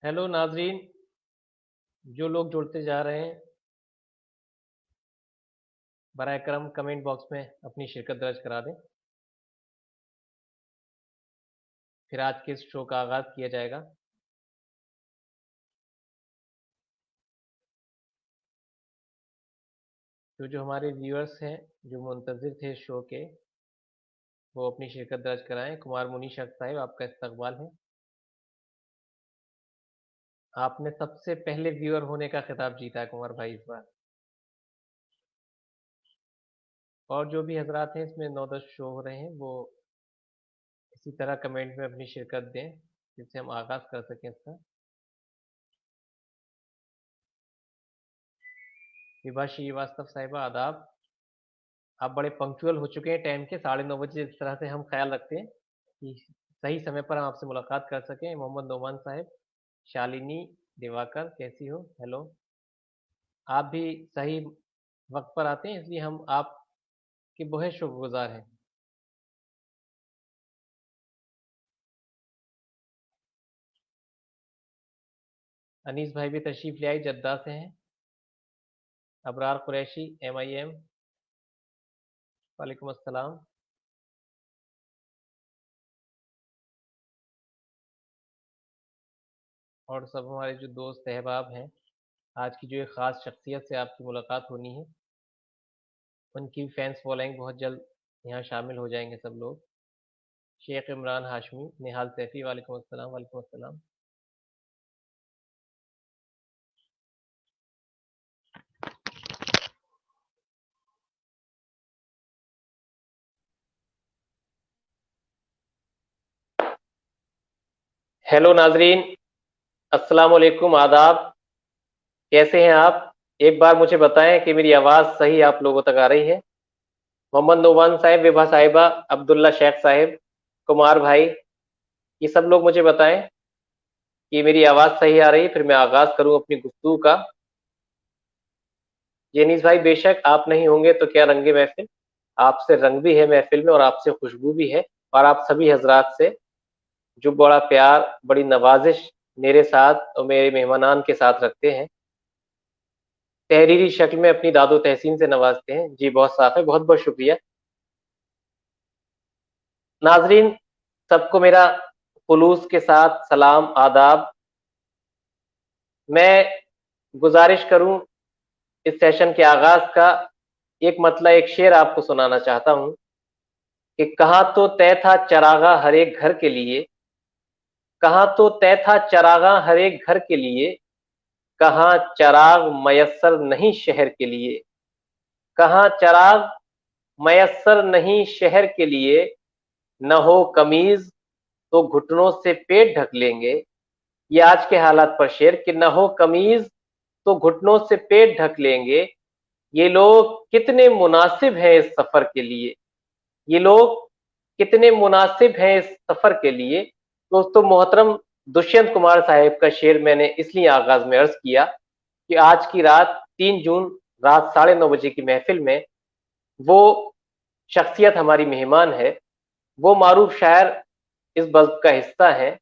Hello नाजरीन, जो लोग जुड़ते जा रहे हैं बराए करम कमेंट बॉक्स में अपनी शिरकत दर्ज करा दें। फिर आज के इस शो का आगाज़ किया जाएगा। जो हमारे व्यूअर्स हैं जो मुंतज़िर थे इस शो के, वो अपनी शिरकत दर्ज कराएं। कुमार मुनीश हक साहिब, आपका इस्तकबाल है। आपने सबसे पहले व्यूअर होने का खिताब जीता है कुमार भाई इस बार। और जो भी हजरात हैं इसमें 9-10 शो हो रहे हैं, वो इसी तरह कमेंट में अपनी शिरकत दें जिससे हम आगाज़ कर सकें इसका। विभा श्रीवास्तव साहिबा, आदाब। आप बड़े पंक्चुअल हो चुके हैं टाइम के, 9:30 बजे। इस तरह से हम ख्याल रखते हैं कि सही समय पर हम आपसे मुलाकात कर सकें। मोहम्मद नोमान साहब, शालिनी दिवाकर, कैसी हो? हेलो। आप भी सही वक्त पर आते हैं, इसलिए हम आपके बहुत शुक्रगुजार हैं। अनीस भाई भी तशरीफ ले आई, जद्दा से हैं। अबरार कुरैशी, MIM, वालेकुम अस्सलाम। और सब हमारे जो दोस्त अहबाब हैं, आज की जो एक ख़ास शख्सियत से आपकी मुलाकात होनी है, उनकी फैंस फॉलोइंग बहुत जल्द यहाँ शामिल हो जाएंगे सब लोग। शेख इमरान हाशमी, निहाल सैफी, वालेकुम अस्सलाम। वालेकुम अस्सलाम। हेलो नाजरीन, अस्सलाम वालेकुम, आदाब। कैसे हैं आप? एक बार मुझे बताएं कि मेरी आवाज़ सही आप लोगों तक आ रही है। मोहम्मद नोमान साहिब, विभा साहिबा, अब्दुल्ला शेख साहिब, कुमार भाई, ये सब लोग मुझे बताएं कि मेरी आवाज़ सही आ रही है, फिर मैं आगाज़ करूं अपनी गुफ्तगू का। जेनिस भाई, बेशक आप नहीं होंगे तो क्या रंगे महफिल। आपसे रंग भी है महफिल में और आपसे खुशबू भी है। और आप सभी हजरात से जो बड़ा प्यार, बड़ी नवाजिश मेरे साथ और मेरे मेहमानान के साथ रखते हैं, तहरीरी शक्ल में अपनी दादो तहसीन से नवाजते हैं। जी बहुत साफ है, बहुत बहुत शुक्रिया। नाजरीन, सबको मेरा खुलूस के साथ सलाम, आदाब। मैं गुजारिश करूं इस सेशन के आगाज का, एक मतलब एक शेर आपको सुनाना चाहता हूं कि कहाँ तो तय था चरागा हर एक घर के लिए, कहाँ तो तय था चरागा हर एक घर के लिए, कहाँ चराग मयस्सर नहीं शहर के लिए, कहाँ चराग मयस्सर नहीं शहर के लिए, न हो कमीज तो घुटनों से पेट ढक लेंगे। ये आज के हालात पर शेर कि न हो कमीज तो घुटनों से पेट ढक लेंगे। ये लोग कितने मुनासिब हैं इस सफर के लिए, ये लोग कितने मुनासिब हैं इस सफर के लिए। दोस्तों मोहतरम, दुष्यंत कुमार साहिब का शेर मैंने इसलिए आगाज में अर्ज किया कि आज की रात 3 जून रात 9:30 बजे की महफिल में वो शख्सियत हमारी मेहमान है, वो मारूफ शायर इस बज़्म का हिस्सा हैं,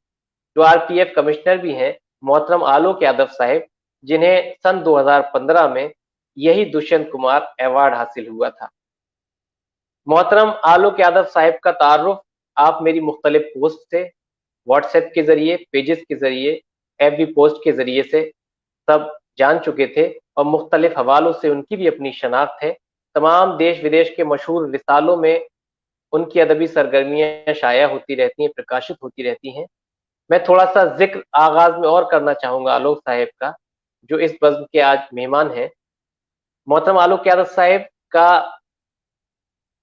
जो RPF कमिश्नर भी हैं, मोहतरम आलोक यादव साहिब, जिन्हें सन 2015 में यही दुष्यंत कुमार अवार्ड हासिल हुआ था। मोहतरम आलोक यादव साहिब का तारुफ आप मेरी मुख्तलिफ पोस्ट से, व्हाट्सएप के जरिए, पेजेस के जरिए, FB पोस्ट के जरिए से सब जान चुके थे और मुख्तलिफ हवालों से उनकी भी अपनी शनाख्त है। तमाम देश विदेश के मशहूर रिसालों में उनकी अदबी सरगर्मियां शाया होती रहती हैं, प्रकाशित होती रहती हैं। मैं थोड़ा सा जिक्र आगाज में और करना चाहूंगा आलोक साहिब का, जो इस बज़्म के आज मेहमान हैं। मोहतरम आलोक यादव साहिब का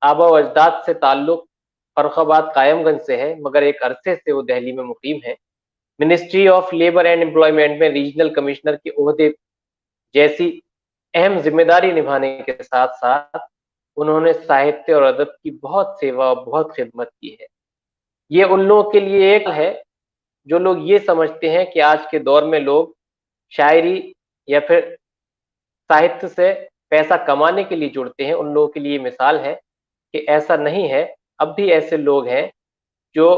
आबा व अजदाद से ताल्लुक फर्रुखाबाद कायमगंज से है, मगर एक अरसे से वो दिल्ली में मुकीम है। Ministry of labour and employment में रीजनल कमिश्नर के ओहदे जैसी अहम जिम्मेदारी निभाने के साथ साथ उन्होंने साहित्य और अदब की बहुत सेवा और बहुत खिदमत की है। ये उन लोगों के लिए एक है जो लोग ये समझते हैं कि आज के दौर में लोग शायरी या फिर साहित्य से पैसा कमाने के लिए जुड़ते हैं। उन लोगों के लिए मिसाल है कि ऐसा नहीं है। अब भी ऐसे लोग हैं जो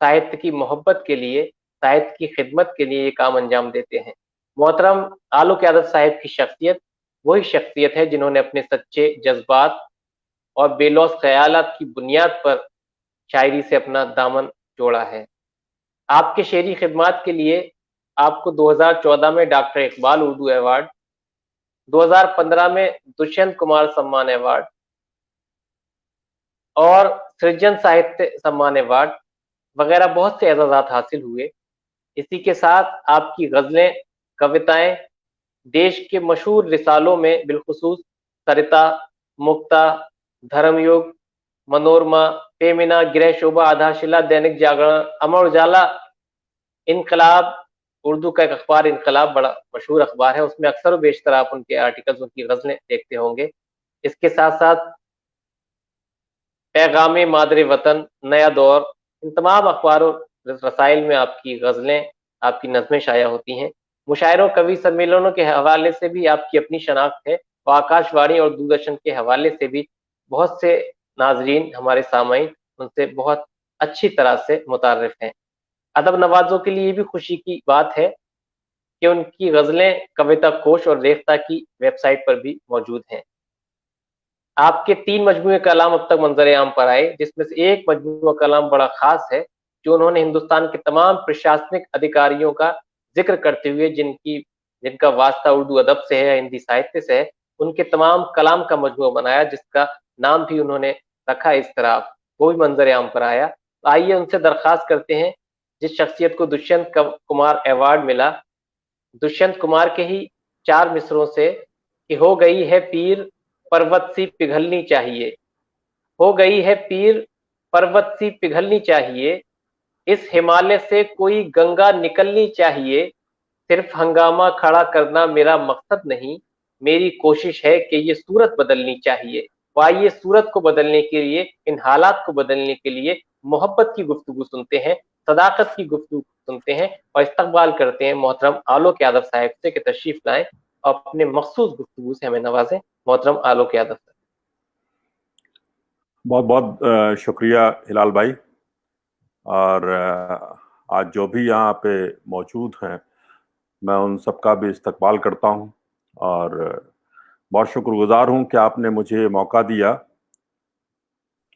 साहित्य की मोहब्बत के लिए साहित्य की खिदमत के लिए ये काम अंजाम देते हैं। मोहतरम आलोक यादव साहिब की शख्सियत वही शख्सियत है जिन्होंने अपने सच्चे जज्बात और बेलौस ख्यालात की बुनियाद पर शायरी से अपना दामन जोड़ा है। आपके शेरी खिदमात के लिए आपको 2014 में डॉक्टर इकबाल उर्दू अवार्ड, 2015 में दुष्यंत कुमार सम्मान अवार्ड और सृजन साहित्य सम्मान अवार्ड वगैरह बहुत से एजाजात हासिल हुए। इसी के साथ आपकी गजलें, कविताएं देश के मशहूर रिसालों में बिलखुसूस सरिता, मुक्ता, धर्मयुग, मनोरमा, फेमिना, गृह शोभा, आधारशिला, दैनिक जागरण, अमर उजाला, इनकलाब, उर्दू का एक अखबार इनकलाब बड़ा मशहूर अखबार है, उसमें अक्सर बेशतर आप उनके आर्टिकल्स, उनकी गजलें देखते होंगे। इसके साथ साथ पैगाम मादरे वतन, नया दौर, इन तमाम अखबारों रसाइल में आपकी गजलें, आपकी नज़में शाया होती हैं। मुशायरों, कवि सम्मेलनों के हवाले से भी आपकी अपनी शनाख्त है और आकाशवाणी और दूरदर्शन के हवाले से भी बहुत से नाजरीन, हमारे सामईन उनसे बहुत अच्छी तरह से मुतारिफ हैं। अदब नवाजों के लिए भी खुशी की बात है कि उनकी गजलें कविता कोश और रेख्ता की वेबसाइट पर भी मौजूद हैं। आपके 3 मजमूए कलाम अब तक मंजर आम पर आए, जिसमें से एक मजमूआ कलाम बड़ा खास है, जो उन्होंने हिंदुस्तान के तमाम प्रशासनिक अधिकारियों का जिक्र करते हुए जिनका वास्ता उर्दू अदब से है या हिंदी साहित्य से है, उनके तमाम कलाम का मजमूआ बनाया, जिसका नाम भी उन्होंने रखा इस तरह, वो भी मंजर आम पर आया। तो आइए उनसे दरख्वास्त करते हैं, जिस शख्सियत को दुष्यंत कुमार अवार्ड मिला, दुष्यंत कुमार के ही 4 मिसरों से कि हो गई है पीर पर्वत सी पिघलनी चाहिए, हो गई है पीर पर्वत सी पिघलनी चाहिए, इस हिमालय से कोई गंगा निकलनी चाहिए, सिर्फ हंगामा खड़ा करना मेरा मकसद नहीं, मेरी कोशिश है कि ये सूरत बदलनी चाहिए। तो आइए सूरत को बदलने के लिए, इन हालात को बदलने के लिए मोहब्बत की गुफ्तगू सुनते हैं, सदाकत की गुफ्तगू सुनते हैं और इस्तकबाल करते हैं मोहतरम आलोक यादव साहब से कि तशरीफ लाएं और अपने मखसूस गुफ्तगू से हमें नवाजें। मोहतरम आलोक यादव साहब। बहुत बहुत शुक्रिया हिलाल भाई। और आज जो भी यहाँ पे मौजूद हैं, मैं उन सब का भी इस्तकबाल करता हूँ और बहुत शुक्रगुजार हूँ कि आपने मुझे मौका दिया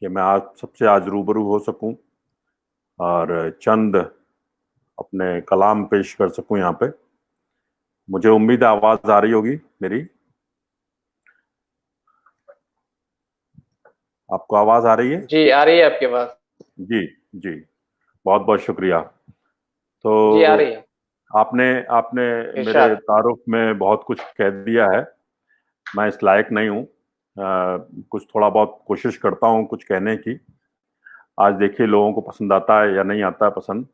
कि मैं आज रूबरू हो सकूं और चंद अपने कलाम पेश कर सकूं यहाँ पे। मुझे उम्मीद है आवाज आ रही होगी मेरी। आपको आवाज आ रही है? जी आ रही है आपके पास। जी जी, बहुत बहुत शुक्रिया। जी आ तो रही है। आपने आपने मेरे इरशाद। तारुफ में बहुत कुछ कह दिया है। मैं इस लायक नहीं हूँ, कुछ थोड़ा बहुत कोशिश करता हूँ कुछ कहने की। आज देखिए लोगों को पसंद आता है या नहीं आता है पसंद।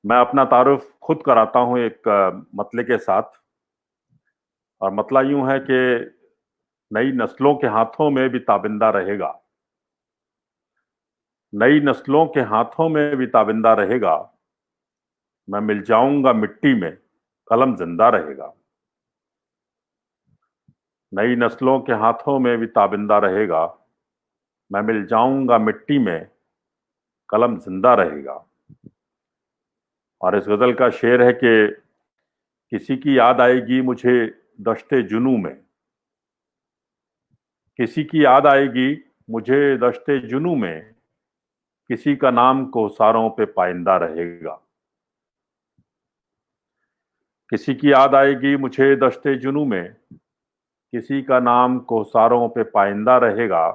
मैं अपना तारुफ खुद कराता हूँ एक मतले के साथ। और मतला यूं है कि नई नस्लों के हाथों में भी ताबिंदा रहेगा, नई नस्लों के हाथों में भी ताबिंदा रहेगा, मैं मिल जाऊंगा मिट्टी में कलम जिंदा रहेगा। नई नस्लों के हाथों में भी ताबिंदा रहेगा, मैं मिल जाऊंगा मिट्टी में कलम जिंदा रहेगा। और इस गजल का शेर है कि किसी की याद आएगी मुझे दश्ते जुनू में, किसी की याद आएगी मुझे दश्ते जुनू में, किसी का नाम कोसारों पे पाइंदा रहेगा। किसी की याद आएगी मुझे दश्ते जुनू में, किसी का नाम कोसारों पे पाइंदा रहेगा।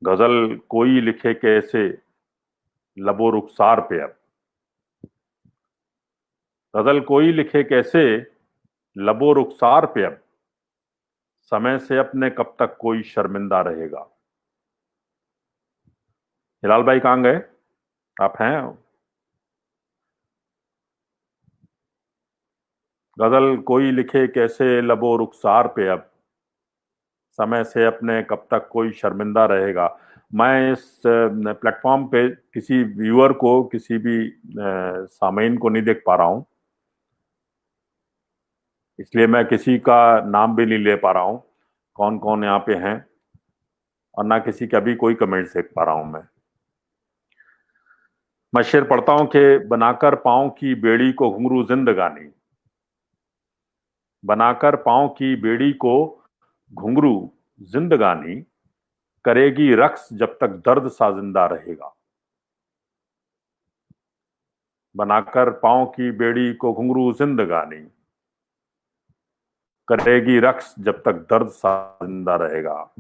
गजल कोई लिखे कैसे लबो रुखसार पे अब, गजल कोई लिखे कैसे लबो रुखसार पे अब, समय से अपने कब तक कोई शर्मिंदा रहेगा। हिलाल भाई कहाँ गए? आप हैं? गजल कोई लिखे कैसे लबो रुखसार पे अब, समय से अपने कब तक कोई शर्मिंदा रहेगा। मैं इस प्लेटफॉर्म पे किसी व्यूअर को, किसी भी सामीन को नहीं देख पा रहा हूं, इसलिए मैं किसी का नाम भी नहीं ले पा रहा हूं कौन कौन यहाँ पे हैं, और ना किसी का भी कोई कमेंट्स देख पा रहा हूं मैं। मैं शेर पढ़ता हूं कि बनाकर पांव की बेड़ी को घुंघरू जिंदगानी, बनाकर पांव की बेड़ी को घुंघरू जिंदगानी, करेगी रक्स जब तक दर्द सा जिंदा रहेगा। बनाकर पांव की बेड़ी को घुंघरू जिंदगानी, करेगी रक्स जब तक दर्द सा जिंदा रहेगा।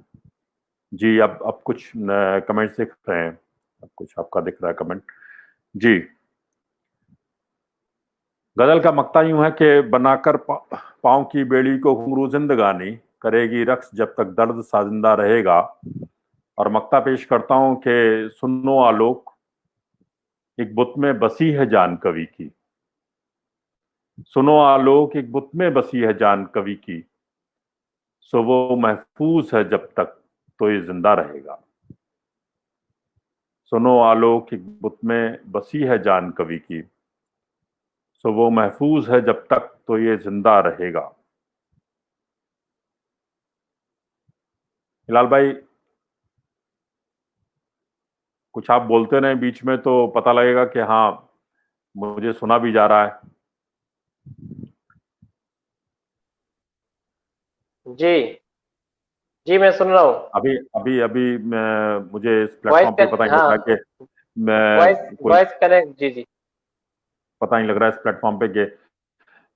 जी, अब कुछ कमेंट्स दिख रहे हैं, अब कुछ आपका दिख रहा है कमेंट। जी, गजल का मक्ता यूं है कि बनाकर पांव की बेड़ी को घुंघरू जिंदगानी, करेगी रक्स जब तक दर्द सा जिंदा रहेगा। और मक्ता पेश करता हूं कि सुनो आलोक, एक बुत में बसी है जान कवि की, सुनो आलोक एक बुत में बसी है जान कवि की, सो वो महफूज है जब तक तो ये जिंदा रहेगा। सुनो आलोक एक बुत में बसी है जान कवि की, सो वो महफूज है जब तक तो ये जिंदा रहेगा। हिलाल भाई, कुछ आप बोलते रहे बीच में तो पता लगेगा कि हाँ मुझे सुना भी जा रहा है। जी जी, मैं सुन रहा हूँ। अभी अभी अभी मुझे इस वॉइस प्लेटफॉर्म पे पता नहीं लग हाँ, रहा कि वॉइस मैं कोई, वॉइस कनेक्ट। जी जी। पता नहीं लग रहा है इस प्लेटफॉर्म पे कि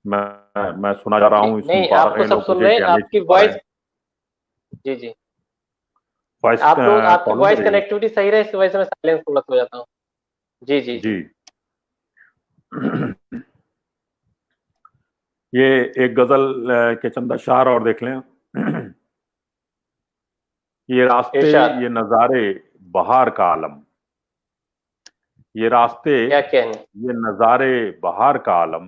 मैं सुना जा रहा नहीं हूँ, सुन नहीं, पा रहे आपको हैं सब लोग सुन मुझे रहे हैं, क्या नहीं आपकी सुन पा रहे वॉइस। हैं। जी जी। वॉइस आप लोग, आपकी प्रॉब्लम तो वॉइस नहीं है। कनेक्टिविटी सही रहे, इस वजह से मैं साइलेंस थोड़ा हो जाता हूँ। जी जी जी। जी। ये एक गजल के चंद अशार और देख लें। ये रास्ते, इरशाद। ये नजारे, बहार का आलम, ये रास्ते, क्या कहने। ये नजारे, बहार का आलम,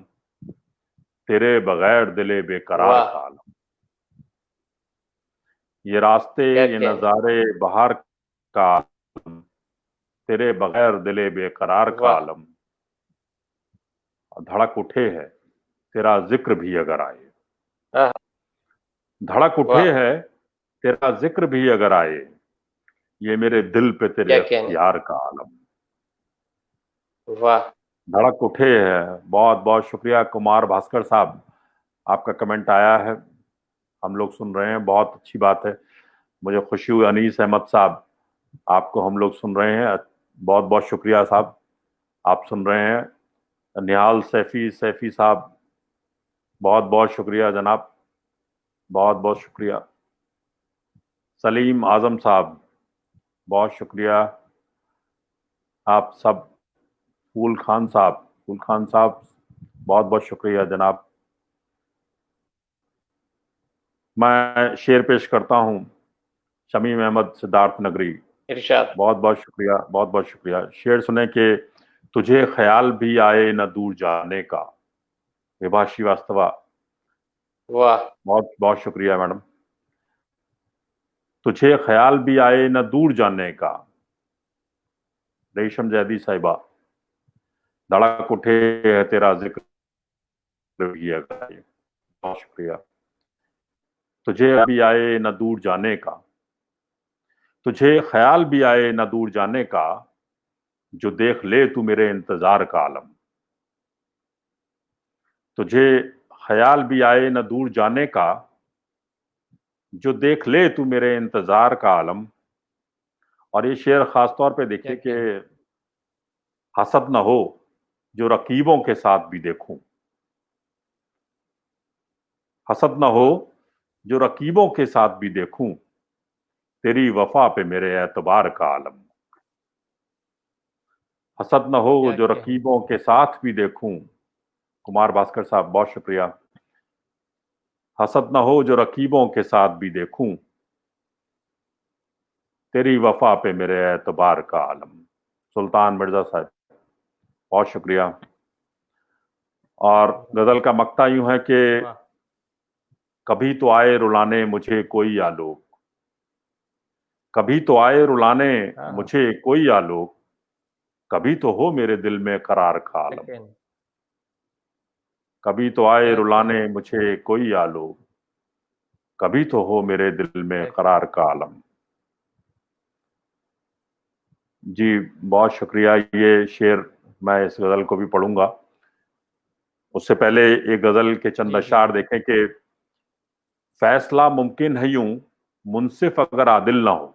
तेरे बगैर दिले बेकरार वाह। का आलम। ये रास्ते, क्या ये कहने। नजारे, बहार का आलम, तेरे बगैर दिले बेकरार का वाह। आलम, धड़क उठे है तेरा जिक्र भी अगर आए, आह, धड़क उठे वाह। है तेरा जिक्र भी अगर आए, ये मेरे दिल पे क्या तेरे कहने। अख्तियार का आलम। वाह। धड़क उठे है। बहुत बहुत शुक्रिया कुमार भास्कर साहब, आपका कमेंट आया है, हम लोग सुन रहे हैं, बहुत अच्छी बात है। मुझे खुशी हुई। अनीस अहमद साहब, आपको हम लोग सुन रहे हैं, बहुत बहुत शुक्रिया साहब, आप सुन रहे हैं। निहाल सैफी सैफी साहब, बहुत बहुत शुक्रिया जनाब, बहुत बहुत शुक्रिया। सलीम आजम साहब, बहुत शुक्रिया आप सब। फूल खान साहब, बहुत बहुत शुक्रिया जनाब। मैं शेर पेश करता हूँ, शमीम अहमद सिद्धार्थ नगरी, इरशाद। बहुत बहुत शुक्रिया, बहुत बहुत शुक्रिया। शेर सुने कि तुझे ख्याल भी आए न दूर जाने का, विभा श्रीवास्तवा, वाह। बहुत बहुत शुक्रिया मैडम। तुझे ख्याल भी आए न दूर जाने का, रेशम जैदी साहिबा, धड़क उठे है तेरा जिक्र भी अगर आए, बहुत शुक्रिया। तुझे भी आए न दूर जाने का, तुझे ख्याल भी आए न दूर जाने का, जो देख ले तू मेरे इंतजार का आलम। तुझे ख्याल भी आए न दूर जाने का, जो देख ले तू मेरे इंतजार का आलम। और ये शेर खास तौर पे क्या देखिए कि कहने। हसद न हो जो रकीबों के साथ भी देखूं, हसद न हो वाह। जो रकीबों के साथ भी देखूं, तेरी वफा पे मेरे एतबार का आलम। हसद न हो क्या जो कहने। रकीबों के साथ भी देखूं, कुमार भास्कर साहब बहुत शुक्रिया। हसद न हो जो रकीबों के साथ भी देखूं, तेरी वफा पे मेरे एतबार का आलम। सुल्तान मिर्जा साहब, बहुत शुक्रिया। और गजल का मक्ता यूं है कि वाह। कभी तो आए रुलाने मुझे कोई आलोक, कभी तो आए रुलाने हाँ। मुझे कोई आलोक, कभी तो हो मेरे दिल में करार का क्या आलम। कहने। कभी तो आए क्या रुलाने कहने। मुझे कोई आलोक, कभी तो हो मेरे दिल में क्या कहने। करार का आलम। जी, बहुत शुक्रिया। ये शेर मैं इस गजल को भी पढ़ूंगा। उससे पहले एक गजल के चंद जी जी अशार देखें कि फैसला मुमकिन है यूं, मुंसिफ अगर आदिल ना हो।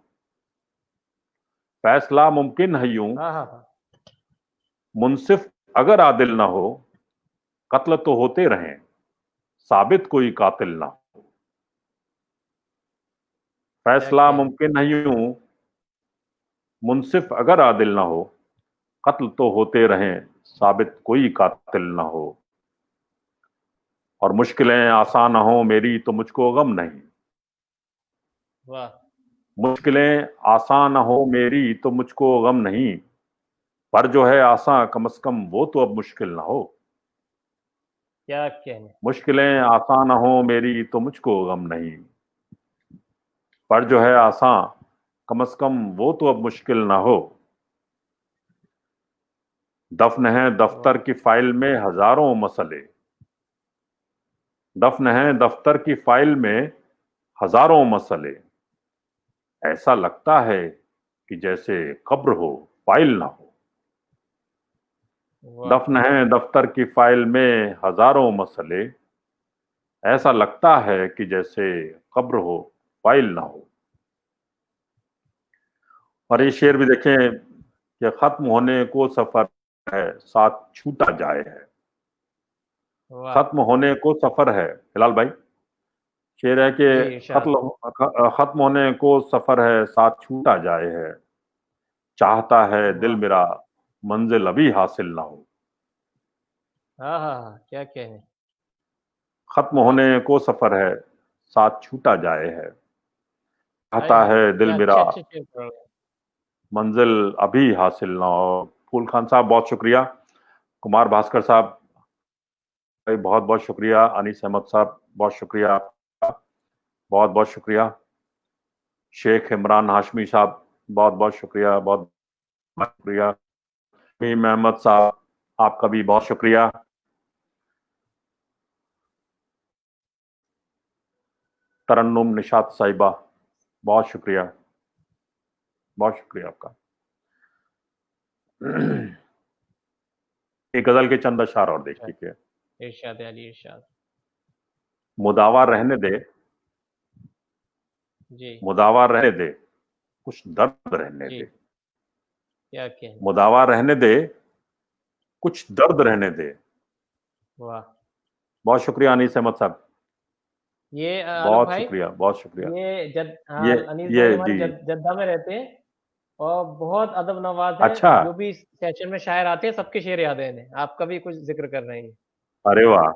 फैसला मुमकिन है यूं, हाँ हाँ हाँ। मुंसिफ अगर आदिल ना हो। कत्ल तो होते रहें, साबित कोई कातिल ना हो। क्या फैसला कहने। मुमकिन है यूं, मुंसिफ अगर आदिल ना हो। कत्ल तो होते रहें, साबित कोई कातिल ना हो। और मुश्किलें आसान हो मेरी तो मुझको गम नहीं। वाह। मुश्किलें आसान हो मेरी तो मुझको गम नहीं। पर जो है आसान कम से कम वो तो अब मुश्किल ना हो। क्या कहने। मुश्किलें आसान हो मेरी तो मुझको गम नहीं। पर जो है आसान कम से कम वो तो अब मुश्किल ना हो। दफन है दफ्तर वाह। की फाइल में हजारों मसले। दफन है दफ्तर की फाइल में हजारों मसले। ऐसा लगता है कि जैसे कब्र हो, फाइल ना हो। वाह। दफन है दफ्तर की फाइल में हजारों मसले। ऐसा लगता है कि जैसे कब्र हो, फाइल ना हो। और ये शेर भी देखें कि खत्म होने को सफर है, साथ छूटा जाए है। वाह। खत्म होने को सफर है, हिलाल भाई। शेर है कि जी इरशाद। खत्म होने को सफर है, साथ छूटा जाए है। चाहता है दिल वाह। मेरा मंजिल अभी हासिल ना हो। हाँ हाँ हाँ, क्या कहने। खत्म वाह। होने को सफर है, साथ छूटा जाए है। हाय चाहता हाय, है दिल क्या मेरा अच्छे अच्छे शेर पढ़ रहे हैं। मंजिल अभी हासिल ना हो। फूल खान साहब बहुत शुक्रिया। कुमार भास्कर साहब भाई बहुत बहुत शुक्रिया। अनीस अहमद साहब बहुत शुक्रिया, बहुत बहुत शुक्रिया। शेख इमरान हाशमी साहब बहुत बहुत शुक्रिया, बहुत बहुत शुक्रिया। मीम अहमद साहब आपका भी बहुत शुक्रिया। तरन्नुम निशात साहिबा बहुत शुक्रिया, बहुत शुक्रिया आपका। एक गजल के चंद अशार और देखिए कि इरशाद अली इरशाद। मुदावा रहने दे, जी मुदावा रहने दे, कुछ दर्द रहने जी, दे। क्या कहने। मुदावा रहने दे, कुछ दर्द रहने दे। वाह। बहुत शुक्रिया अनीस अहमद साहब, ये आलम बहुत भाई, शुक्रिया, बहुत शुक्रिया। ये ये अनीस भाई ये हमारे जी, जद्दा में रहते हैं और बहुत अदब नवाज हैं। अच्छा, जो भी सेशन में शायर आते हैं सबके शेर याद है इन्हें। आपका भी कुछ जिक्र कर रहे हैं। अरे वाह,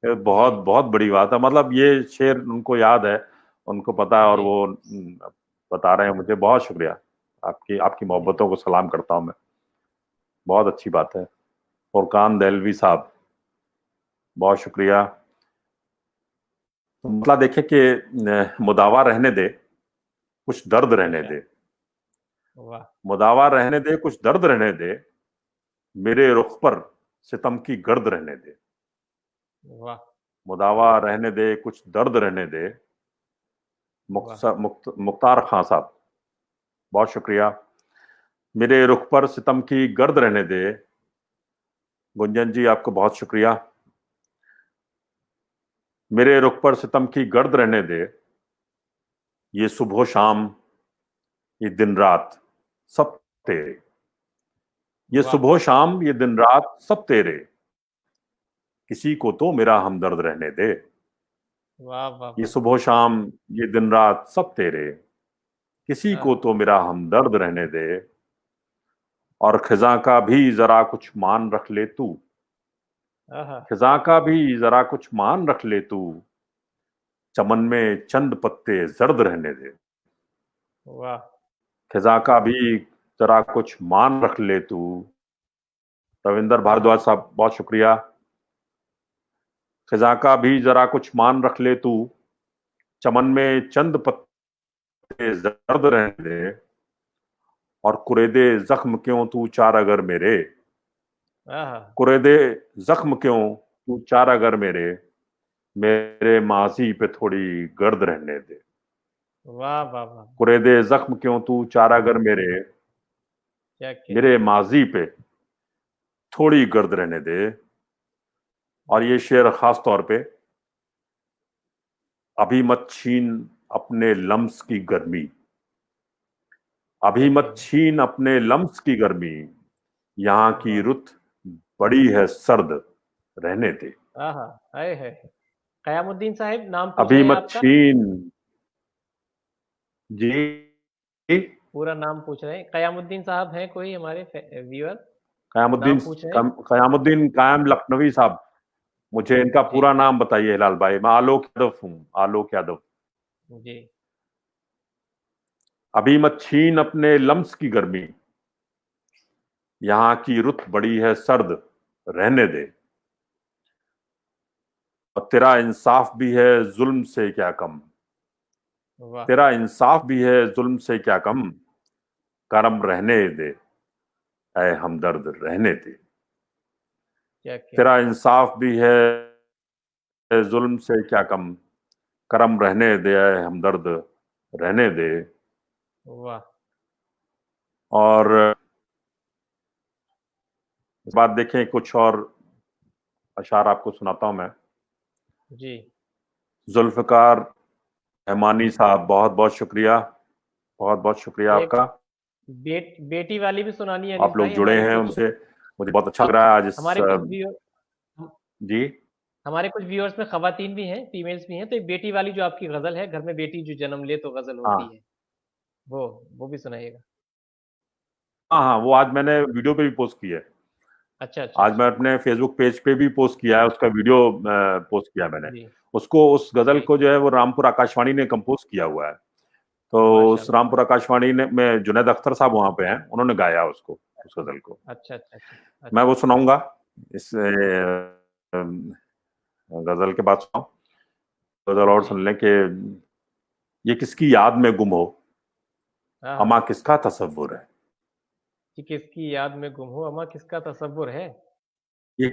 ये बहुत जी बहुत बड़ी बात है। मतलब ये शेर उनको याद है, उनको पता है, और जी वो बता रहे हैं मुझे। बहुत शुक्रिया। आपकी आपकी जी। मोहब्बतों को सलाम करता हूं मैं। बहुत अच्छी बात है। फुरकान दहलवी साहब बहुत शुक्रिया। तो मतलब देखिए कि मुदावा रहने दे, कुछ दर्द रहने इरशाद। दे। वाह। मुदावा रहने दे, कुछ दर्द रहने दे। मेरे रुख पर सितम की गर्द रहने दे। वाह। मुदावा रहने दे, कुछ दर्द रहने दे। वाह। मुख्तार खां साहब बहुत शुक्रिया। मेरे रुख पर सितम की गर्द रहने दे। गुंजन जी आपको बहुत शुक्रिया। मेरे रुख पर सितम की गर्द रहने दे। ये सुबह शाम, ये दिन रात सब तेरे। ये वाह। सुबह शाम, ये दिन रात सब तेरे। किसी को तो मेरा हमदर्द रहने दे। वाह वाह ये वाह। सुबह शाम, ये दिन रात सब तेरे। किसी को हाँ तो मेरा हमदर्द रहने दे। और खिजा का भी जरा कुछ मान रख ले तू। हाँ हाँ। खिजा का भी जरा कुछ मान रख ले तू। चमन में चंद पत्ते जर्द रहने दे। वाह। खिजा का भी जरा कुछ मान रख ले तू। रविंदर हाँ हाँ। भारद्वाज साहब बहुत शुक्रिया। खिजा का भी जरा कुछ मान रख ले तू। चमन में चंद पत्ते जर्द रहने दे। और कुरेदे जख्म क्यों तू चार अगर मेरे। हाँ हाँ। कुरेदे जख्म क्यों तू चार अगर मेरे। मेरे माजी पे थोड़ी गर्द रहने दे। वाह वाह वाह। कुरेदे जख्म क्यों तू चार अगर मेरे। क्या कहने। मेरे माजी पे थोड़ी गर्द रहने दे। और ये शेर खास तौर पे, अभी मत छीन अपने लम्स की गर्मी, अभी मत छीन अपने लम्स की गर्मी, यहाँ की रुत बड़ी है सर्द, रहने दे। आहा, हाय है। कयामुद्दीन साहब नाम पूछ अभी रहे हैं मत आपका? छीन, जी, पूरा नाम पूछ रहे हैं। कयामुद्दीन साहब हैं कोई हमारे व्यूअर? कयामुद्दीन, नाम पूछ रहे हैं? कयामुद्दीन कायम लखनवी साहब, मुझे इनका जी पूरा नाम बताइए हिलाल भाई। मैं आलोक यादव हूँ, आलोक यादव। जी। अभी मत छीन अपने लम्स की गर्मी, यहाँ की रुत बड़ी है सर्द, रहने दे। और तेरा इंसाफ भी है जुल्म से क्या कम, वाह। तेरा इंसाफ भी है जुल्म से क्या कम, करम रहने दे, ऐ हमदर्द रहने दे। क्या क्या तेरा इंसाफ भी है जुल्म से क्या कम, करम रहने दे, ऐ हमदर्द रहने दे। वाह। और इस बात देखें, कुछ और अशार आपको सुनाता हूं मैं। जी। जुल्फकार रहमानी साहब, बहुत बहुत शुक्रिया, बहुत बहुत शुक्रिया एक आपका। बेटी वाली भी सुनानी है अनीस आप लोग भाई। जुड़े हमारे हैं कुछ उनसे, मुझे बहुत अच्छा लग रहा है आज इस हमारे कुछ व्यूअर जी। हमारे कुछ व्यूअर्स में खवातीन भी हैं, फीमेल्स भी हैं, तो एक बेटी वाली जो आपकी गजल है, घर में बेटी जो जन्म ले तो गजल होती हाँ है, वो वो भी सुनाइएगा। हाँ हाँ, वो आज मैंने वीडियो पे भी पोस्ट की है। अच्छा अच्छा आज मैं अच्छा। अपने फेसबुक पेज पे भी पोस्ट किया है, उसका वीडियो पोस्ट किया मैंने। जी उसको, उस गजल जी। को जो है वो रामपुर आकाशवाणी ने कंपोज किया हुआ है। तो उस माशाल्लाह। रामपुर आकाशवाणी ने में जुनैद अख्तर साहब वहां पे हैं, उन्होंने गाया उसको, उस गजल को। अच्छा अच्छा अच्छा मैं अच्छा। वो सुनाऊंगा इस गजल के बाद सुनाऊं। गजल और जी। सुन लें कि ये किसकी याद में गुम हो, हाँ अमा हाँ। किसका तसव्वुर है। कि किसकी याद में गुम हो, अमा किसका तसव्वुर है। ये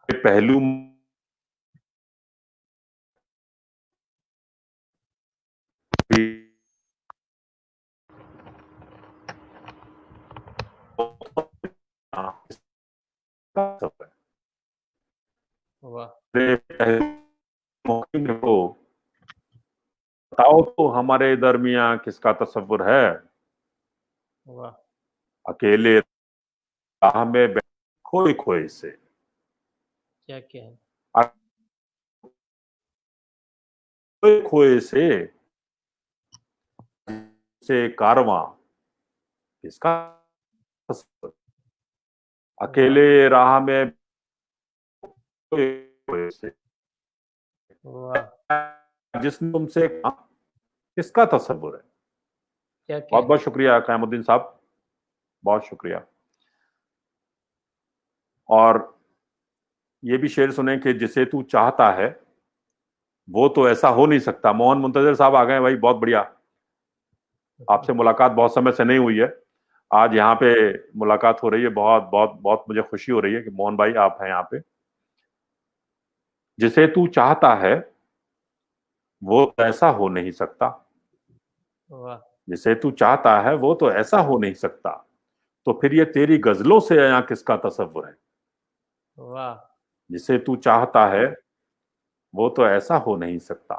पहलू भी वाह। को बताओ तो हमारे दरमिया किसका तसव्वुर है। वाह। अकेले राह में खोए खोए से, क्या क्या है। खोए खोए से कारवां किसका तसव्वुर, वाह। अकेले राह में खोए खोए से, वाह। जिसने तुमसे कहा किसका तसव्वुर है। क्या क्या बहुत है। बहुत शुक्रिया कयामुद्दीन साहब, बहुत शुक्रिया। और ये भी शेर सुने कि जिसे तू चाहता है वो तो ऐसा हो नहीं सकता। मोहन मुंतजर साहब आ गए भाई, बहुत बढ़िया। आपसे मुलाकात बहुत समय से नहीं हुई है, आज यहाँ पे मुलाकात हो रही है। बहुत बहुत बहुत मुझे खुशी हो रही है कि मोहन भाई आप हैं यहाँ पे। जिसे तू चाहता है वो तो ऐसा हो नहीं सकता, वाह। जिसे तू चाहता है वो तो ऐसा हो नहीं सकता, तो फिर ये तेरी गजलों से यहाँ किसका तसव्वुर है। वाह। जिसे तू चाहता है वो तो ऐसा हो नहीं सकता,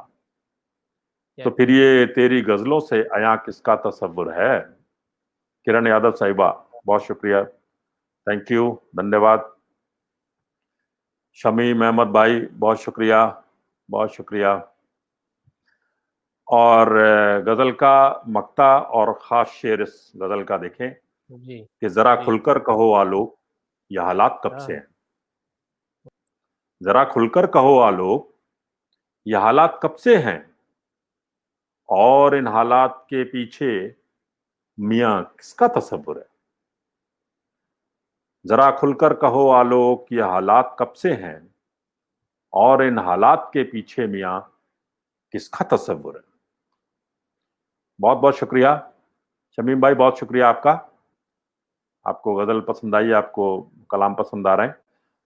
क्या तो फिर क्या। ये तेरी गजलों से अया किसका तसव्वुर है। किरण यादव साहिबा, बहुत शुक्रिया, थैंक यू, धन्यवाद। शमीम अहमद भाई, बहुत शुक्रिया, बहुत शुक्रिया। और गजल का मक्ता और खास शेर इस गजल का देखें जी कि जरा जी। खुलकर कहो आलोक ये हालात कब से हाँ। हैं। जरा खुलकर कहो आलोक ये हालात कब से हैं, और इन हालात के पीछे मियां किसका तसव्वुर है। जरा खुलकर कहो आलोक ये हालात कब से हैं, और इन हालात के पीछे मियां किसका तसव्वुर है। बहुत बहुत शुक्रिया। शमीम भाई बहुत शुक्रिया आपका, आपको गजल पसंद आई, आपको कलाम पसंद आ रहे हैं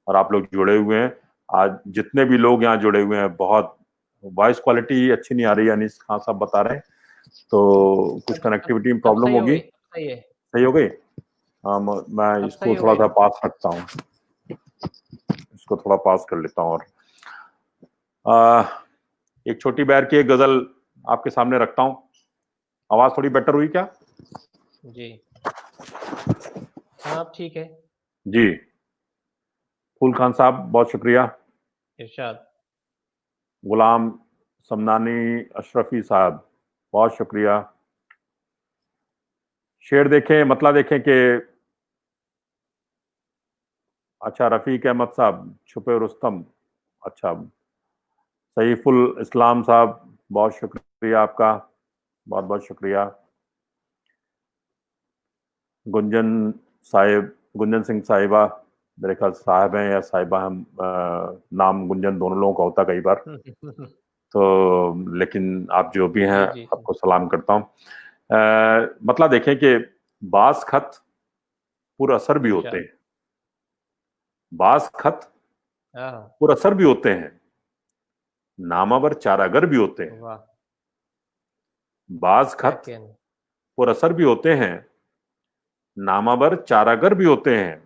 और आप लोग जुड़े हुए हैं। आज जितने भी लोग यहाँ जुड़े हुए हैं, बहुत वॉइस क्वालिटी अच्छी नहीं आ रही है, अनीस खान साहब बता रहे हैं, तो कुछ कनेक्टिविटी में अब प्रॉब्लम सही हो होगी। गई, सही है, सही हो गई। हाँ, मैं अब सही इसको हो थोड़ा गई। सा पास रखता हूँ, इसको थोड़ा पास कर लेता हूँ। और एक छोटी बैर की एक गजल आपके सामने रखता हूँ। आवाज थोड़ी बेटर हुई क्या? जी हाँ, अब ठीक है। जी, फूल खान साहब बहुत शुक्रिया। इरशाद। गुलाम समनानी अशरफी साहब बहुत शुक्रिया। शेर देखें, मतला देखें कि अच्छा, रफीक अहमद साहब छुपे रुस्तम, अच्छा, सईफुल इस्लाम साहब बहुत शुक्रिया आपका, बहुत बहुत शुक्रिया। गुंजन साहिब, गुंजन सिंह साहिबा, मेरे ख्याल साहब हैं या साहिबा, हम नाम गुंजन दोनों लोगों का होता कई बार, तो लेकिन आप जो भी हैं जी जी जी। आपको सलाम करता हूँ। मतलब देखें कि बास खत पुरअसर भी होते इरशाद। हैं, बास खत हाँ। पुरअसर भी होते हैं, नामावर चारागर भी होते हैं। वाह। बाज क्या खत कहने। पुरअसर भी होते हैं, नामावर चारागर भी होते हैं।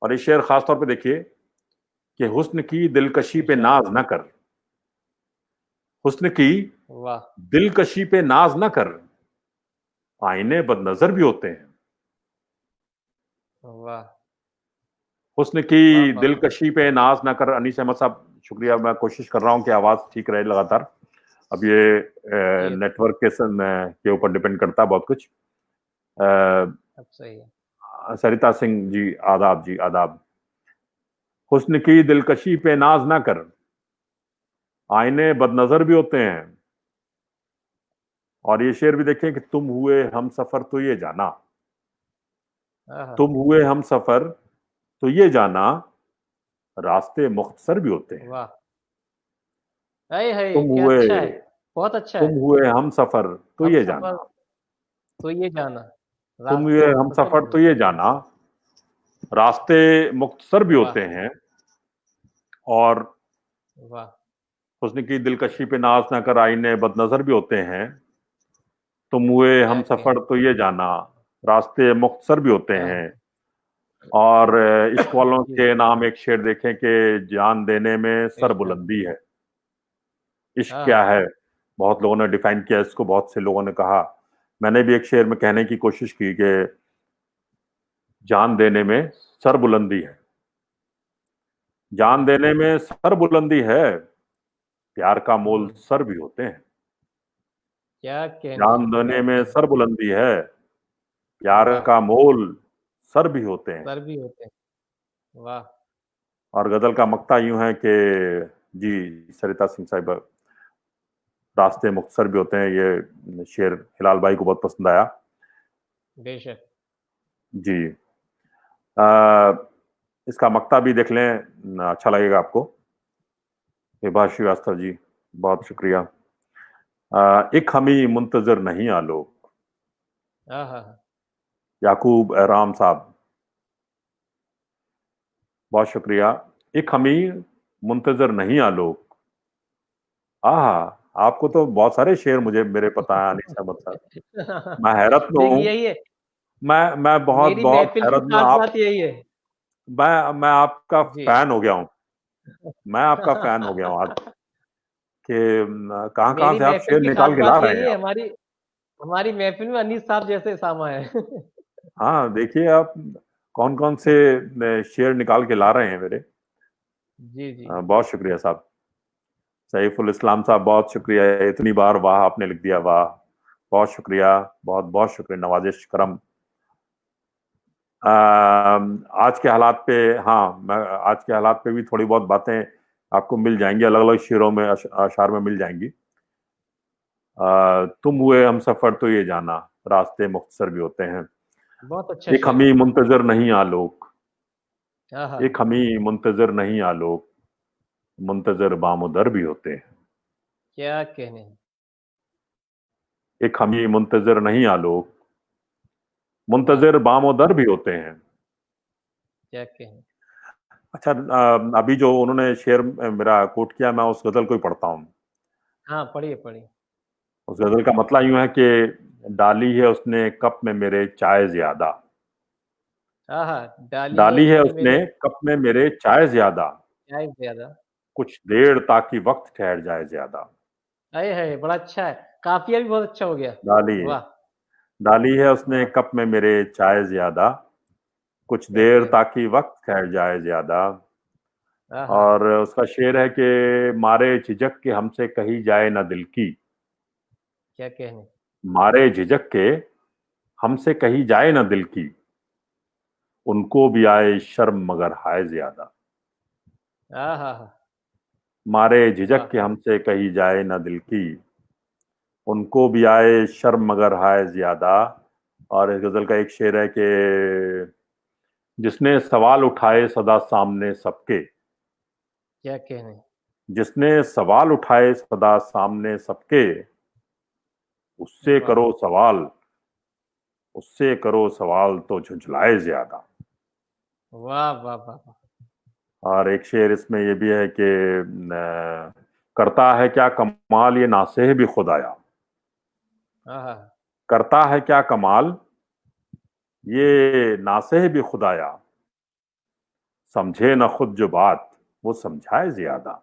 और ये शेर खासतौर पे देखिए कि हुस्न की दिलकशी पे इरशाद। नाज न कर, हुस्न की वाह। दिलकशी पे नाज न कर, आईने बदनजर भी होते हैं। वाह हुस्न वाह की वाह वाह। दिलकशी पे नाज न कर। अनीस अहमद साहब शुक्रिया, मैं कोशिश कर रहा हूं कि आवाज ठीक रहे लगातार। अब ये ये नेटवर्क के ऊपर डिपेंड करता है बहुत कुछ। अब सही है। सरिता सिंह जी आदाब, जी आदाब। हुस्न की दिलकशी पे नाज ना कर, आईने बदनजर भी होते हैं। और ये शेर भी देखें कि तुम हुए हम सफर तो ये जाना, हाँ हाँ। तुम हुए हम सफर तो ये जाना, रास्ते मुख्तसर भी होते हैं। वाह। हाय हाय, तुम क्या हुए अच्छा है। बहुत अच्छा तुम है। हुए हम सफर तो हम ये सफर जाना, तो ये जाना, तुम रास्ते हुए हम मुख्तसर सफर भी तो ये होते जाना, रास्ते मुख्तसर भी हैं। होते वाह हैं। और वाह। हुस्न की दिलकशी पे नाज ना कर, आईने बदनजर भी होते हैं। तुम हुए क्या हम सफर कहने। तो ये जाना, रास्ते मुख्तसर भी होते हाँ हैं। हाँ। और इश्क वालों जी के जी। नाम एक शेर देखें कि जान देने में सर इरशाद। बुलंदी है। इश्क हाँ क्या हाँ। है? बहुत लोगों ने डिफाइन किया इसको, बहुत से लोगों ने कहा। मैंने भी एक शेर में कहने की कोशिश की कि जान देने में सर बुलंदी है, जान देने में सर बुलंदी है, प्यार का मोल हम्म। सर भी होते हैं। क्या कहने, जान क्या देने में कहने। सर बुलंदी है, प्यार वाह। का मोल सर भी होते हैं। सर भी होते हैं। वाह। और गजल का मक्ता यूं है कि जी, सरिता सिंह साहिबा, रास्ते मुख्तसर भी होते हैं, ये शेर हिलाल भाई को बहुत पसंद आया। बेशक। जी, आ, इसका मक्ता भी देख लें, अच्छा लगेगा आपको। विभा श्रीवास्तव जी बहुत शुक्रिया। एक हमी मुंतजर नहीं आलो, हाँ हाँ हाँ। याकूब एहराम साहब बहुत शुक्रिया। एक हमी मुंतजर नहीं आलो, आहा, आपको तो बहुत सारे शेर मुझे मेरे पता है अनीस अहमद साहब, मैं हैरत में देखिए हूँ। यही है, मैं बहुत मेरी बहुत महफिल की हैरत में। खास आप, बात यही है। मैं आपका जी। फैन हो गया हूँ, मैं आपका फैन हो गया हूँ आज, कि कहाँ कहाँ मेरी से आप महफिल शेर की खास निकाल के ला बात रहे यही हैं है, आप। हमारी हमारी महफिल में अनीस साहब जैसे सामा है। हाँ, देखिए आप कौन कौन से शेर निकाल के ला रहे हैं मेरे। जी जी। बहुत शुक्रिया साहब। सईफुल इस्लाम साहब बहुत शुक्रिया, इतनी बार वाह आपने लिख दिया, वाह, बहुत शुक्रिया, बहुत बहुत शुक्रिया, नवाजिश करम। आज के हालात पे, हाँ, मैं आज के हालात पे भी थोड़ी बहुत बातें आपको मिल जाएंगी, अलग अलग शेरों में, अशार में मिल जाएंगी। तुम हुए हम सफर तो ये जाना, रास्ते मुख्तसर भी होते हैं। बहुत अच्छा एक शेर है। हमी मुंतजर नहीं आलोक, हाँ हाँ। एक हमी मुंतजर नहीं आलोक, मुंतजर बामुदर भी होते हैं। क्या कहने। एक हमी मुंतजर नहीं आलोक, मुंतजिर बामोदर भी होते हैं। क्या कहें। अच्छा, अभी जो उन्होंने शेर मेरा कोट किया, मैं उस गजल को ही पढ़ता हूँ। हाँ, पढ़िए पढ़िए। उस गजल का मतलब यूं है कि डाली है उसने कप में मेरे चाय ज्यादा, हाँ हाँ, डाली है डाली है उसने उसने मेरे कप में मेरे चाय ज्यादा, चाय ज्यादा। कुछ देर ताकि वक्त ठहर जाए ज्यादा। अरे है, बड़ा अच्छा है। काफिया भी बहुत अच्छा हो गया। डाली है, वाह। डाली है उसने वाह। कप में मेरे चाय ज्यादा, कुछ क्या देर कहने। ताकि वक्त ठहर जाए ज्यादा। हाँ हाँ और हाँ। उसका शेर है कि मारे झिझक के हमसे कही जाए ना दिल की, क्या कहने। मारे झिझक के हमसे कही जाए ना दिल की, उनको भी आए शर्म मगर हाय ज्यादा। हाँ हाँ हाँ। मारे झिझक वाह। के हमसे कही जाए ना दिल की, उनको भी आए शर्म मगर हाय ज्यादा। और इस गजल का एक शेर है कि जिसने सवाल उठाए सदा सामने सबके, क्या कहने। जिसने सवाल उठाए सदा सामने सबके, उससे वाह करो सवाल, उससे करो सवाल तो झुंझलाए ज्यादा। वाह वाह वाह वाह। और एक शेर इसमें ये भी है कि करता है क्या कमाल ये नासेह भी खुदाया, हाँ हाँ। करता है क्या कमाल ये नासेह भी खुदाया, समझे न खुद जो बात वो समझाए ज्यादा।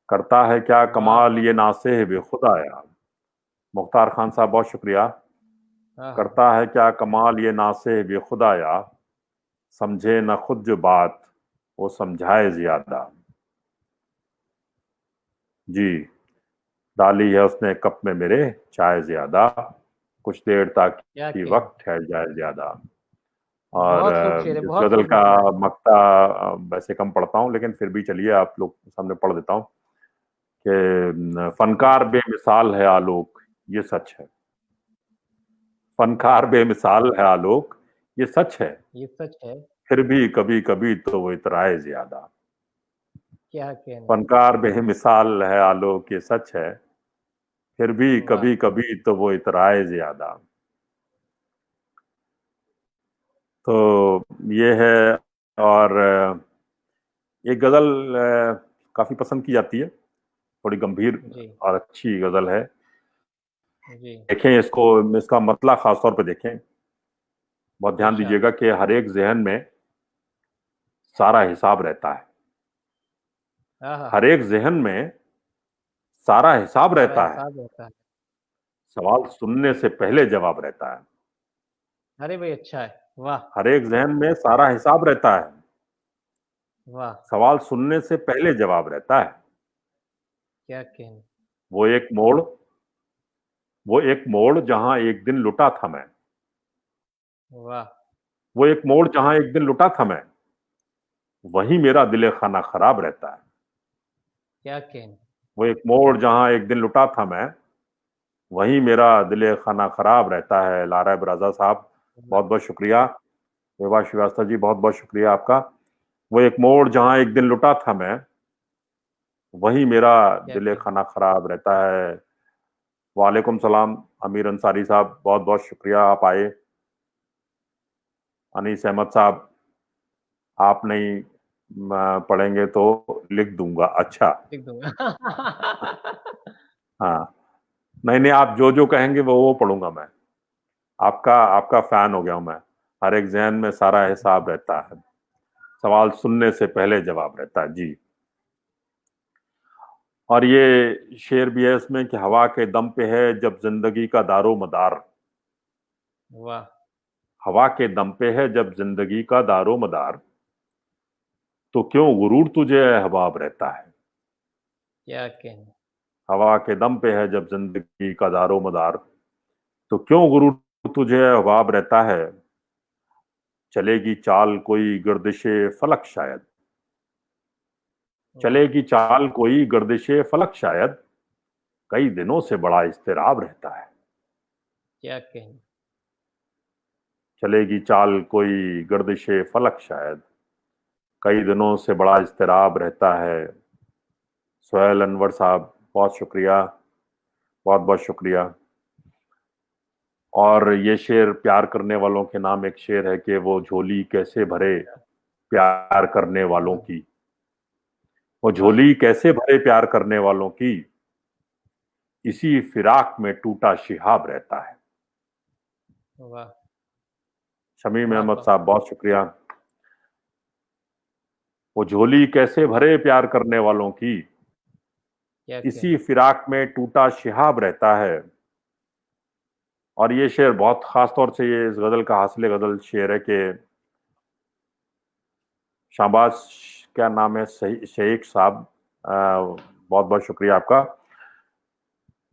करता है क्या वाह कमाल वाह। ये नासेह भी खुदाया। मुख्तार खान साहब बहुत शुक्रिया। हाँ हाँ। करता है क्या कमाल ये नासेह भी खुदाया, समझे न खुद जो बात वो समझाए ज्यादा। जी, डाली है उसने कप में मेरे चाय ज्यादा, कुछ देर क्या ताकि कहने। वक्त ठहर जाए ज्यादा। और बहुत खूब शेर है, इस बहुत गजल खूब का लिखा है। मक्ता वैसे कम पढ़ता हूँ, लेकिन फिर भी चलिए आप लोग के सामने पढ़ देता हूँ कि जी फनकार जी। बेमिसाल है आलोक, ये सच है। फनकार बेमिसाल है आलोक, ये सच है। ये सच है। फिर भी कभी कभी तो वो इतराए ज्यादा। क्या कहने। फनकार बेमिसाल है आलोक, ये सच है। फिर भी वाह। कभी कभी तो वो इतराए ज्यादा। तो ये है। और एक गजल काफी पसंद की जाती है, थोड़ी गंभीर जी और अच्छी गजल है। जी। देखें इसको, इसका मतलब खास तौर पे देखें, बहुत ध्यान अच्छा। दीजिएगा कि हर एक जहन में सारा हिसाब रहता है। हाँ हाँ हर हाँ। एक जहन में सारा हिसाब सारा रहता है, हिसाब रहता है। सवाल सुनने से पहले जवाब रहता है। अरे भाई, अच्छा है। वाह। हर एक जहन में सारा हिसाब रहता है, वाह। सवाल सुनने से पहले जवाब रहता है। क्या कहने। वो एक मोड़, वो एक मोड़ जहां एक दिन लुटा था मैं, वाह। वो एक मोड़ जहां एक दिन लुटा था मैं, वहीं मेरा दिले खाना खराब रहता है। क्या कहने। वो एक मोड़ जहां एक दिन लुटा था मैं, वहीं मेरा दिले खाना खराब रहता है। लारा बराजा साहब, वाह। बहुत बहुत शुक्रिया। विभा श्रीवास्तव जी, बहुत बहुत शुक्रिया आपका। वो एक मोड़ जहां एक दिन लुटा था मैं, वहीं मेरा क्या दिले कहने। खाना खराब रहता है। वालेकुम सलाम अमीर अंसारी साहब, बहुत बहुत शुक्रिया आप आए। अनीस अहमद साहब, आप नहीं पढ़ेंगे तो लिख दूंगा। अच्छा, लिख दूंगा। हाँ, नहीं नहीं, आप जो जो कहेंगे वो पढ़ूंगा मैं। आपका आपका फैन हो गया हूं मैं। हर एक जहन में सारा हिसाब रहता है, सवाल सुनने से पहले जवाब रहता है। जी। और ये शेर भी है इसमें कि हवा के दम पे है जब जिंदगी का दारो मदार, वाह। हवा के दम पे है जब जिंदगी का दारो मदार, तो क्यों गुरूर तुझे हबाब रहता है। क्या कहने। हवा के दम पे है जब जिंदगी का दारो मदार, तो क्यों गुरूर तुझे हबाब रहता है। चलेगी चाल कोई गर्दिशे फलक शायद, वाह। चलेगी चाल कोई गर्दिशे फलक शायद, कई दिनों से बड़ा इस्तेराब रहता है। क्या कहने। चलेगी चाल कोई गर्दिशे फलक शायद, कई दिनों से बड़ा इस्तेराब रहता है। सोहेल अनवर साहब, बहुत शुक्रिया, बहुत बहुत शुक्रिया। और ये शेर प्यार करने वालों के नाम एक शेर है कि वो झोली कैसे भरे प्यार करने वालों की, वो वाह झोली कैसे भरे प्यार करने वालों की, इसी फिराक में टूटा शिहाब रहता है। वाह शमीम वाह अहमद वाह साहब, बहुत शुक्रिया। वो झोली कैसे भरे प्यार करने वालों की, क्या इसी कहने। फिराक में टूटा शिहाब रहता है। और ये शेर बहुत खास तौर से, ये इस गजल का हासिल गजल शेर है कि शाहबाज, क्या नाम है, शेख साहब, बहुत बहुत शुक्रिया आपका।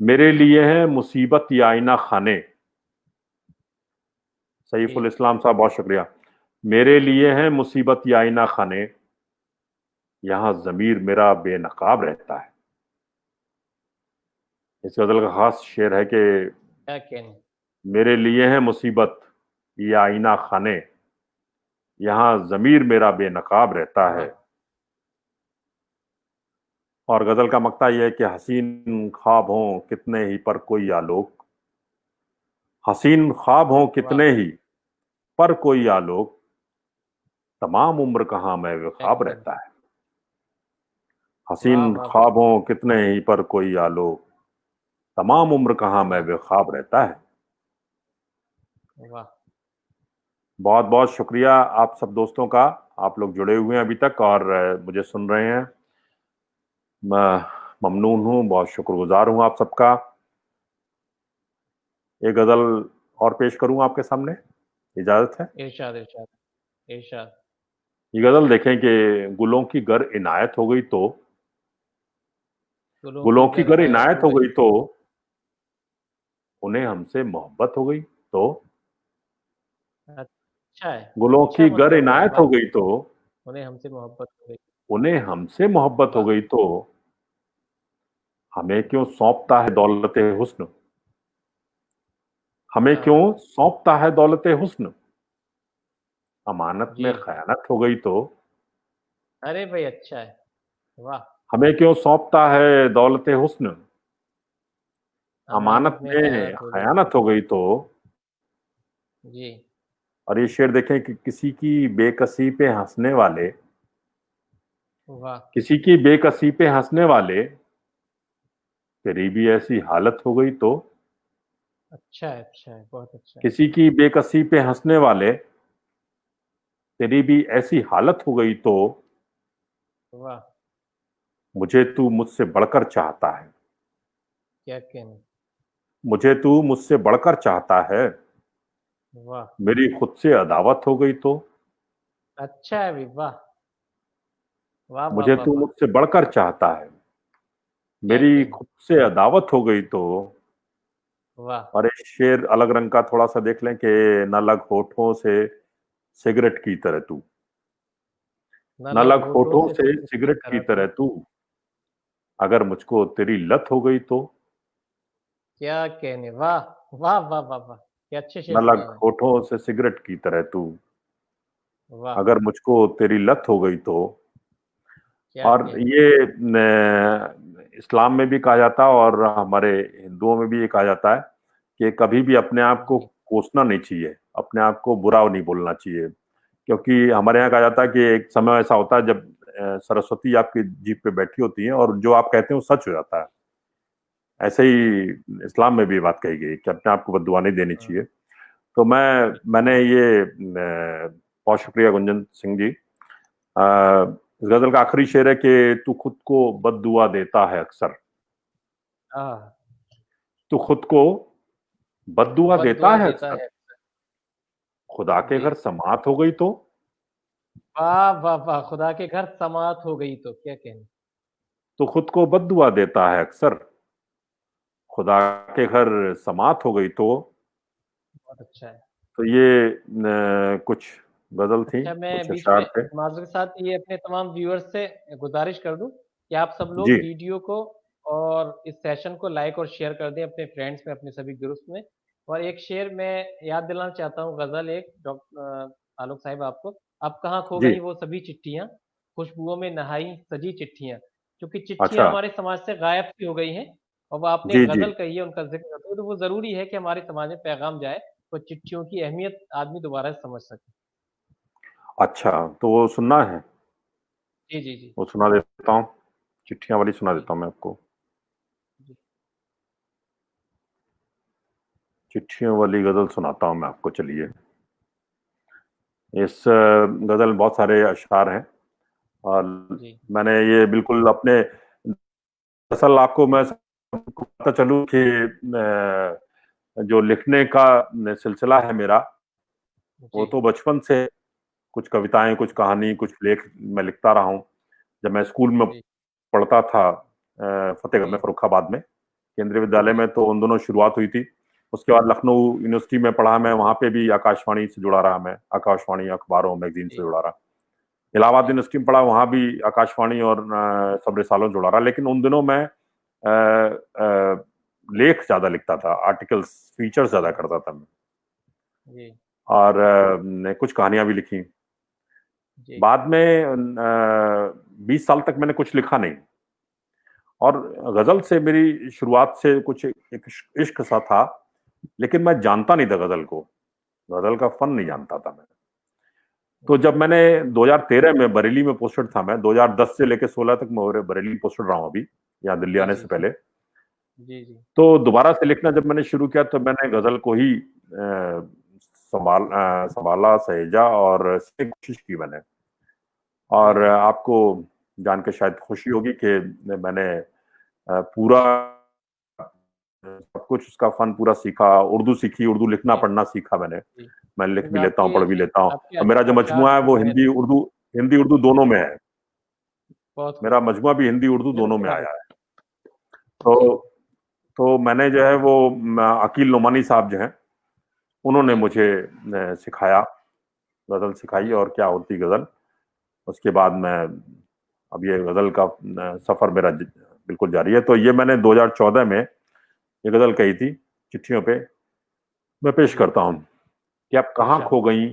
मेरे लिए है मुसीबत ये आईना खाने, जी सईफुल इस्लाम साहब, बहुत शुक्रिया। मेरे लिए है मुसीबत ये आईना खाने, यहाँ जमीर मेरा बेनकाब रहता है। इस गजल का खास शेर है कि क्या कहने। मेरे लिए है मुसीबत ये आईना खाने, यहाँ जमीर मेरा बेनकाब रहता है। वाह और गजल का मकता यह है कि हसीन ख्वाब हों कितने ही पर कोई आलोक, हसीन ख्वाब हों वाह कितने ही पर कोई आलोक, तमाम उम्र कहाँ मैं क्या बेख्वाब कहने। रहता है। वाह हसीन वाह वाह ख्वाब हों कितने ही पर कोई आलोक, तमाम उम्र कहाँ मैं वाह बेख्वाब रहता है। वाह बहुत बहुत शुक्रिया आप सब दोस्तों का, आप लोग जुड़े हुए हैं अभी तक और मुझे सुन रहे हैं। मैं ममनून हूँ, बहुत शुक्रगुजार हूँ आप सबका। एक गजल और पेश करूं आपके सामने, इजाजत है? इरशाद इरशाद इरशाद। ये गजल देखें कि गुलों की गर इनायत हो गई तो, गुलों की गुलों की गर गर इनायत इनायत हो हो गई। गई तो, उन्हें हमसे मोहब्बत हो गई तो, अच्छा है। गुलों अच्छा की गर मतलब है इनायत वाह। हो गई तो, उन्हें हमसे मोहब्बत हो गई। उन्हें हमसे मोहब्बत हो वाह गई तो, हमें क्यों सौंपता है दौलत हुस्न, हमें क्यों हाँ सौंपता है दौलत हुस्न, अमानत जी। में खयानत हो गई तो, अरे भाई अच्छा है। वाह। हमें क्यों सौंपता है दौलत हुस्न, अमानत अमानत में में खयानत हो गई। खयानत हो गई तो। जी। और ये शेर देखें कि किसी की बेकसी पे हंसने वाले, वाह किसी की बेकसी पे हंसने वाले, तेरी भी ऐसी हालत हो गई तो, अच्छा है बहुत अच्छा है। किसी की बेकसी पे हंसने वाले, तेरी भी ऐसी हालत हो गई तो, वाह मुझे तू मुझसे बढ़कर चाहता है, क्या कहने। मुझे तू मुझसे बढ़कर चाहता है, वाह मेरी खुद से अदावत हो गई तो, अच्छा है भी वाह। वाह वाह मुझे वाह तू वाह। मुझसे बढ़कर चाहता है, क्या मेरी कहने। खुद से अदावत हो गई तो। वाह। और एक शेर अलग रंग का थोड़ा सा देख लें कि न लग होठों से सिगरेट की तरह तू, न न लग लग होठों होठों से से सिगरेट की सिगरेट की तरह तरह तू। तू, अगर मुझको तेरी लत हो गई तो, क्या कहने। वाह वाह वाह वाह वाह। क्या अच्छे शेर न लग सुना है। होठों से सिगरेट की तरह तू, वाह। अगर मुझको तेरी लत हो गई तो। क्या और कहने। ये इस्लाम में भी कहा जाता है और हमारे हिंदुओं में भी ये कहा जाता है कि कभी भी अपने आप को जी। कोसना नहीं चाहिए, अपने आप को बुरा नहीं बोलना चाहिए। क्योंकि हमारे यहाँ कहा जाता है कि एक समय ऐसा होता है जब सरस्वती आपकी जीभ पे बैठी होती है और जो आप कहते हैं वो सच हो जाता है। ऐसे ही इस्लाम में भी ये बात कही गई कि अपने आप को बद्दुआ नहीं देनी हाँ, चाहिए। तो मैंने ये बहुत शुक्रिया गुंजन सिंह जी। इस गजल का आखिरी शेर है कि तू खुद को बद्दुआ देता है अक्सर, हाँ, तू खुद को बद्दुआ बद देता दुआ है देता अक्सर, है। खुदा के जी। घर समात हो गई तो, वाह वाह वाह। खुदा के घर समात हो गई तो क्या कहने। तू खुद को बद्दुआ देता है अक्सर, खुदा के घर समात हो गई तो। बहुत अच्छा है। तो ये कुछ गजल थी, अच्छा मैं कुछ बीच में अशआर थे। माज़रत के साथ ये अपने तमाम व्यूअर्स से गुज़ारिश कर दूँ कि आप सब जी। लोग वीडियो को और इस सेशन को लाइक और शेयर कर दें अपने फ्रेंड्स में, अपने सभी ग्रुप्स में। और एक शेर मैं याद दिलाना चाहता हूँ, गज़ल एक आलोक साहिब आपको। अब कहाँ खो जी। गई वो सभी चिट्ठियाँ, खुशबुओं में नहाई सजी चिट्ठियाँ। क्योंकि चिट्ठियाँ अच्छा। हमारे समाज से गायब सी हो गई हैं और वो आपने जी एक जी। गजल कही है, उनका जिक्र करते हुए, तो वो जरूरी है कि हमारे समाज में पैगाम जाए, तो चिट्ठियों की अहमियत आदमी दोबारा से समझ सके। अच्छा, तो वो सुनना है? जी जी जी। वो सुना देता हूँ, चिट्ठियां वाली सुना जी देता हूँ मैं आपको। जी। चिट्ठियों वाली गजल सुनाता हूँ मैं आपको, चलिए। इस गजल में बहुत सारे अशआर हैं, और जी मैंने ये बिल्कुल अपने, दरअसल आपको मैं पता चलूं कि जो लिखने का सिलसिला है मेरा, वो जी तो बचपन से, कुछ कविताएं, कुछ कहानी, कुछ लेख मैं लिखता रहा हूँ। जब मैं स्कूल में जी पढ़ता था, फतेहगढ़ में, जी फर्रुखाबाद में, केंद्रीय विद्यालय जी में, तो उन दोनों शुरुआत हुई थी। उसके बाद लखनऊ यूनिवर्सिटी में पढ़ा मैं, वहां पे भी आकाशवाणी से जुड़ा रहा मैं, आकाशवाणी अखबारों मैगजीन से जी जुड़ा रहा। इलाहाबाद जी यूनिवर्सिटी में पढ़ा, वहां भी आकाशवाणी और सब रिसालों से जुड़ा रहा। लेकिन उन दिनों मैं लेख ज्यादा लिखता था, आर्टिकल्स, फीचर्स ज्यादा जी करता था मैं। जी और कुछ कहानियां भी लिखी। जी बाद में 20 साल तक मैंने कुछ लिखा नहीं। और गजल से मेरी शुरुआत से कुछ एक इश्क सा था, लेकिन मैं जानता नहीं था गजल को, गजल का फन नहीं जानता था मैं। तो जी जब मैंने 2013 में बरेली में पोस्टेड था, मैं 2010 से लेकर 16 तक मैं बरेली में पोस्टेड रहा हूँ अभी, यहाँ दिल्ली जी आने जी से पहले। जी जी तो दोबारा से लिखना जब मैंने शुरू किया, तो मैंने गजल को ही संभाला, सहेजा और सीखने की कोशिश की मैंने। जी और जी आपको जान के शायद खुशी होगी कि मैंने पूरा सब कुछ उसका फन पूरा सीखा, उर्दू सीखी, उर्दू लिखना जी पढ़ना सीखा मैंने। जी। मैं लिख क्योंकि भी लेता हूँ, पढ़ भी आपके लेता हूँ। आपके और मेरा जो अशार मजमुआ है वो जो है, हिंदी उर्दू, हिंदी उर्दू दोनों में है। बहुत खूब। मेरा मजमुआ भी हिंदी उर्दू दोनों में बिल्कुल। आया है। तो जी तो मैंने जो है वो अकील नोमानी साहब जो हैं, उन्होंने जी मुझे सिखाया, गजल सिखाई, जी और क्या होती गजल। उसके बाद मैं, अब ये गजल का सफर मेरा बिल्कुल जारी है। तो ये मैंने 2014 में ये गजल कही थी, चिट्ठियों पे। मैं पेश जी। करता हूँ कि अब कहाँ इरशाद। खो गई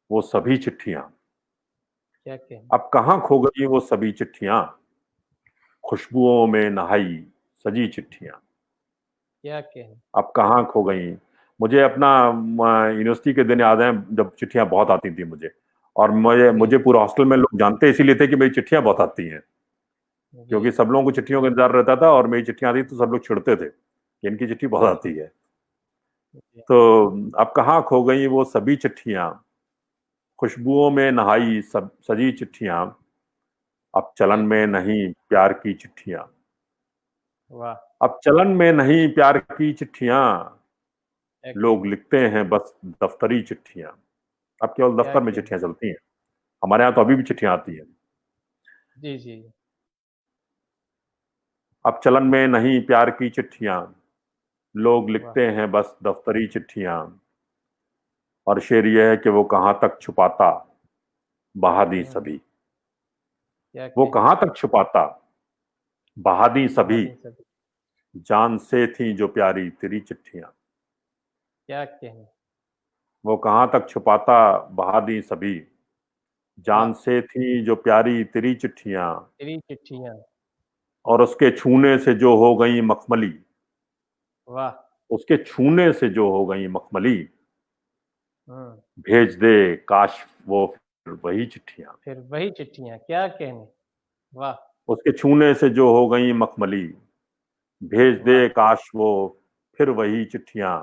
वो सभी चिट्ठियां, क्या कहें। अब कहाँ खो गई वो सभी चिट्ठियां, खुशबुओं में नहाई सजी चिट्ठियां, क्या कहें। अब कहाँ खो गई। मुझे अपना यूनिवर्सिटी के दिन याद है, जब चिट्ठियां बहुत आती थी मुझे। और मुझे जी मुझे पूरा हॉस्टल में लोग जानते इसीलिए थे कि मेरी चिट्ठियां बहुत आती हैं, जी क्योंकि सब लोगों को चिट्ठियों का इंतजार रहता था, और मेरी चिट्ठियां आती तो सब लोग चिढ़ते थे कि इनकी चिट्ठी बहुत बिल्कुल। आती है। जी तो अब कहाँ खो गई वो सभी चिट्ठियां, खुशबुओं में नहाई सब सजी चिट्ठियां, अब चलन क्या में कहें। नहीं प्यार की चिट्ठियां, वाह। अब चलन में नहीं प्यार की चिट्ठियां, क्या लोग कहें। लिखते हैं बस दफ्तरी चिट्ठियां। अब केवल क्या दफ्तर में कहें। चिट्ठियां चलती हैं। हमारे यहाँ तो अभी भी चिट्ठियां आती हैं। जी जी। अब चलन में नहीं प्यार की चिट्ठियां, लोग वाह। लिखते हैं बस दफ्तरी चिट्ठियां। और शेर यह है कि वो कहाँ तक छुपाता बहा दी हम्म। सभी, क्या वो कहें। कहाँ तक छुपाता बहा दी सभी, बहादी सभी। जान से थी जो प्यारी तेरी चिट्ठियां, क्या कहें। वो कहाँ तक छुपाता बहा दी सभी, वाह। जान से थी जो प्यारी तेरी चिट्ठियां, तेरी चिट्ठियां। और उसके छूने से जो हो गई मखमली, वाह। उसके छूने से जो हो गई मखमली, हम्म। भेज दे काश वो फिर वही चिट्ठियां, फिर वही चिट्ठियां। क्या कहने। वाह। उसके छूने से जो हो गई मखमली, भेज वाह। दे काश वो फिर वही चिट्ठियां।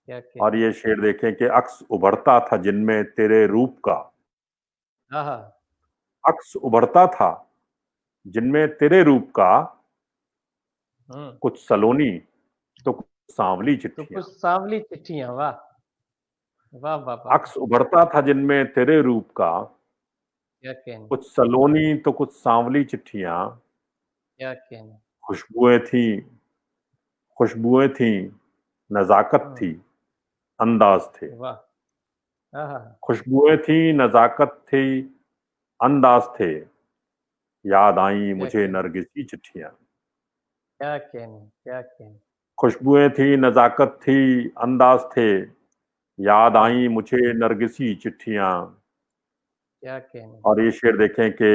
क्या और कहने। ये शेर देखें कि अक्स उभरता था जिनमें तेरे रूप का, हाँ हाँ। अक्स उभरता था जिनमें तेरे रूप का, हम्म। कुछ सलोनी तो कुछ सांवली तो चिट्ठियां, कुछ सांवली चिट्ठियां। वाह। वाह वाह वाह वाह। अक्स उभरता था जिनमें तेरे रूप का, क्या कहने। कुछ सलोनी तो कुछ सांवली चिट्ठियां, क्या कहने। खुशबुएं थी, खुशबुएं थी, नजाकत हम्म। थी, अंदाज थे, वाह। हाँ हाँ हाँ। खुशबुएं थी, नजाकत थी, अंदाज थे, याद आई क्या मुझे कहने। नरगिसी चिट्ठियां, क्या कहने। क्या कहने। खुशबुएं थी, नजाकत थी, अंदाज थे, याद वाह। आई मुझे नरगिसी चिट्ठियां। क्या कहने। और ये शेर देखें कि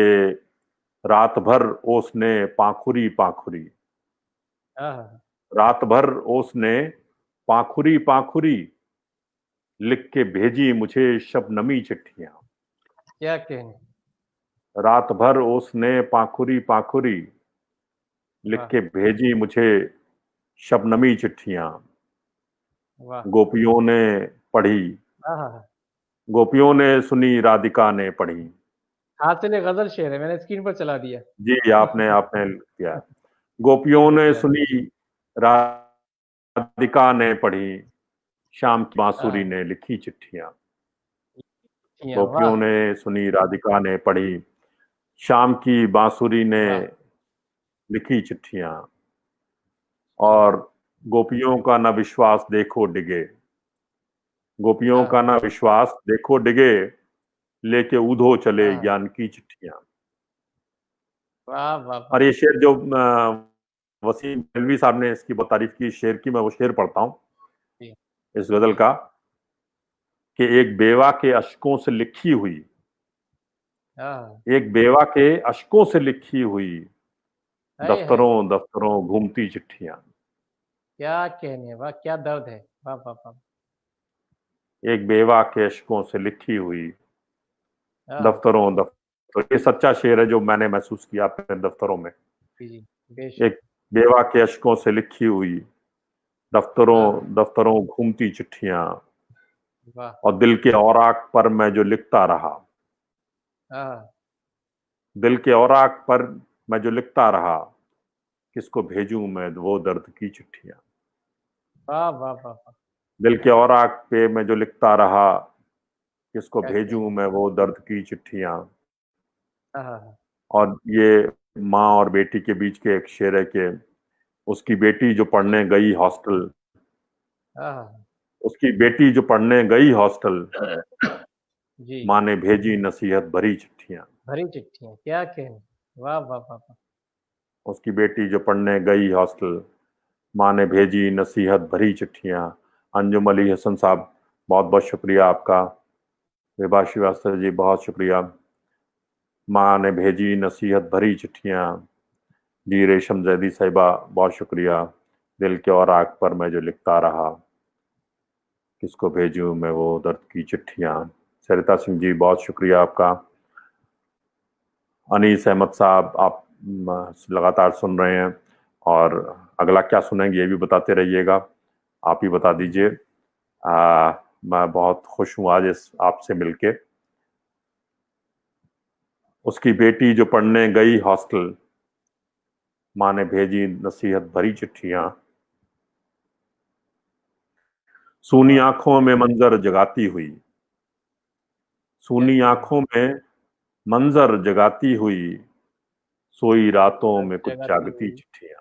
रात भर ओस ने पाखुरी पाखुरी, हाँ हाँ। रात भर ओस ने पाखुरी पाखुरी लिख के भेजी मुझे शबनमी चिट्ठियां। क्या कहने। रात भर ओस ने पाखुरी पाखुरी लिख वाह के भेजी मुझे शबनमी चिट्ठियां। वाह। गोपियों ने पढ़ी, हाँ हाँ हाँ। गोपियों ने सुनी, राधिका ने पढ़ी। हाथ से ने गजल शेर है, मैंने स्क्रीन पर चला दिया। जी, आपने आपने किया। गोपियों ने क्या। सुनी, राधिका ने पढ़ी, शाम की बांसुरी हाँ। ने लिखी चिट्ठियां। चिट्ठियाँ, गोपियों वाह ने सुनी, राधिका ने पढ़ी, शाम की बांसुरी ने वाह। लिखी चिट्ठियां। अच्छा। और गोपियों का न विश्वास देखो डिगे, गोपियों का हाँ। न विश्वास देखो डिगे, लेके ऊधो चले हाँ। ज्ञान की चिट्ठियां। वाह वाह वाह। और ये शेर जो वसीम रिजवी साहब ने इसकी बहुत तारीफ की शेर की, मैं वो शेर पढ़ता हूं जी इस गजल जी। का, कि एक बेवा के अश्कों से लिखी हुई, हाँ। एक बेवा के अश्कों से लिखी हुई, हाय हाय। दफ्तरों दफ्तरों घूमती चिट्ठियां। क्या कहने, वाह क्या दर्द है। वाह वाह वाह। एक बेवा के अश्कों से लिखी हुई, हाँ। दफ्तरों दफ्तर, ये सच्चा शेर है जो मैंने महसूस किया अपने दफ्तरों में। जी जी। बेशक। एक बेवा के अश्कों से लिखी हुई, दफ्तरों हाँ। दफ्तरों घूमती चिट्ठियां, वाह। और दिल के औराक पर मैं जो लिखता रहा, हाँ। दिल के औराक पर मैं जो लिखता रहा, किसको भेजूं मैं वो दर्द की चिट्ठियां। वाह वाह वाह वाह। दिल के औराक पे मैं जो लिखता रहा, किसको क्या भेजूं कहने। मैं वो दर्द की चिट्ठियां। हाँ हाँ हाँ। और ये माँ और बेटी के बीच के एक शेर है कि उसकी बेटी जो पढ़ने गई हॉस्टल, हाँ हाँ। उसकी बेटी जो पढ़ने गई हॉस्टल, हाँ। जी। माँ ने भेजी नसीहत भरी चिट्ठियां। भरी चिट्ठियाँ, क्या कहने। वाह वाह वाह वाह। उसकी बेटी जो पढ़ने गई हॉस्टल, माँ ने भेजी नसीहत भरी चिट्ठियां। अंजुम अली हसन साहब, बहुत बहुत शुक्रिया आपका। विभा श्रीवास्तव जी, बहुत शुक्रिया। माँ ने भेजी नसीहत भरी चिट्ठियां। जी रेशम जैदी साहिबा, बहुत शुक्रिया। दिल के और आग पर मैं जो लिखता रहा, किसको भेजूं मैं वो दर्द की चिट्ठियां। सरिता सिंह जी, बहुत शुक्रिया आपका। अनीस अहमद साहब, आप लगातार सुन रहे हैं, और अगला क्या सुनेंगे ये भी बताते रहिएगा। आप ही बता दीजिए। मैं बहुत खुश हूं आज इस आपसे मिलके। उसकी बेटी जो पढ़ने गई हॉस्टल, माँ ने भेजी नसीहत भरी चिट्ठियां। सूनी वाह। आंखों में मंजर जगाती हुई, क्या सूनी कहने। आंखों में मंजर जगाती हुई, सोई रातों सब में कुछ जगाती जागती हुई। चिट्ठियां।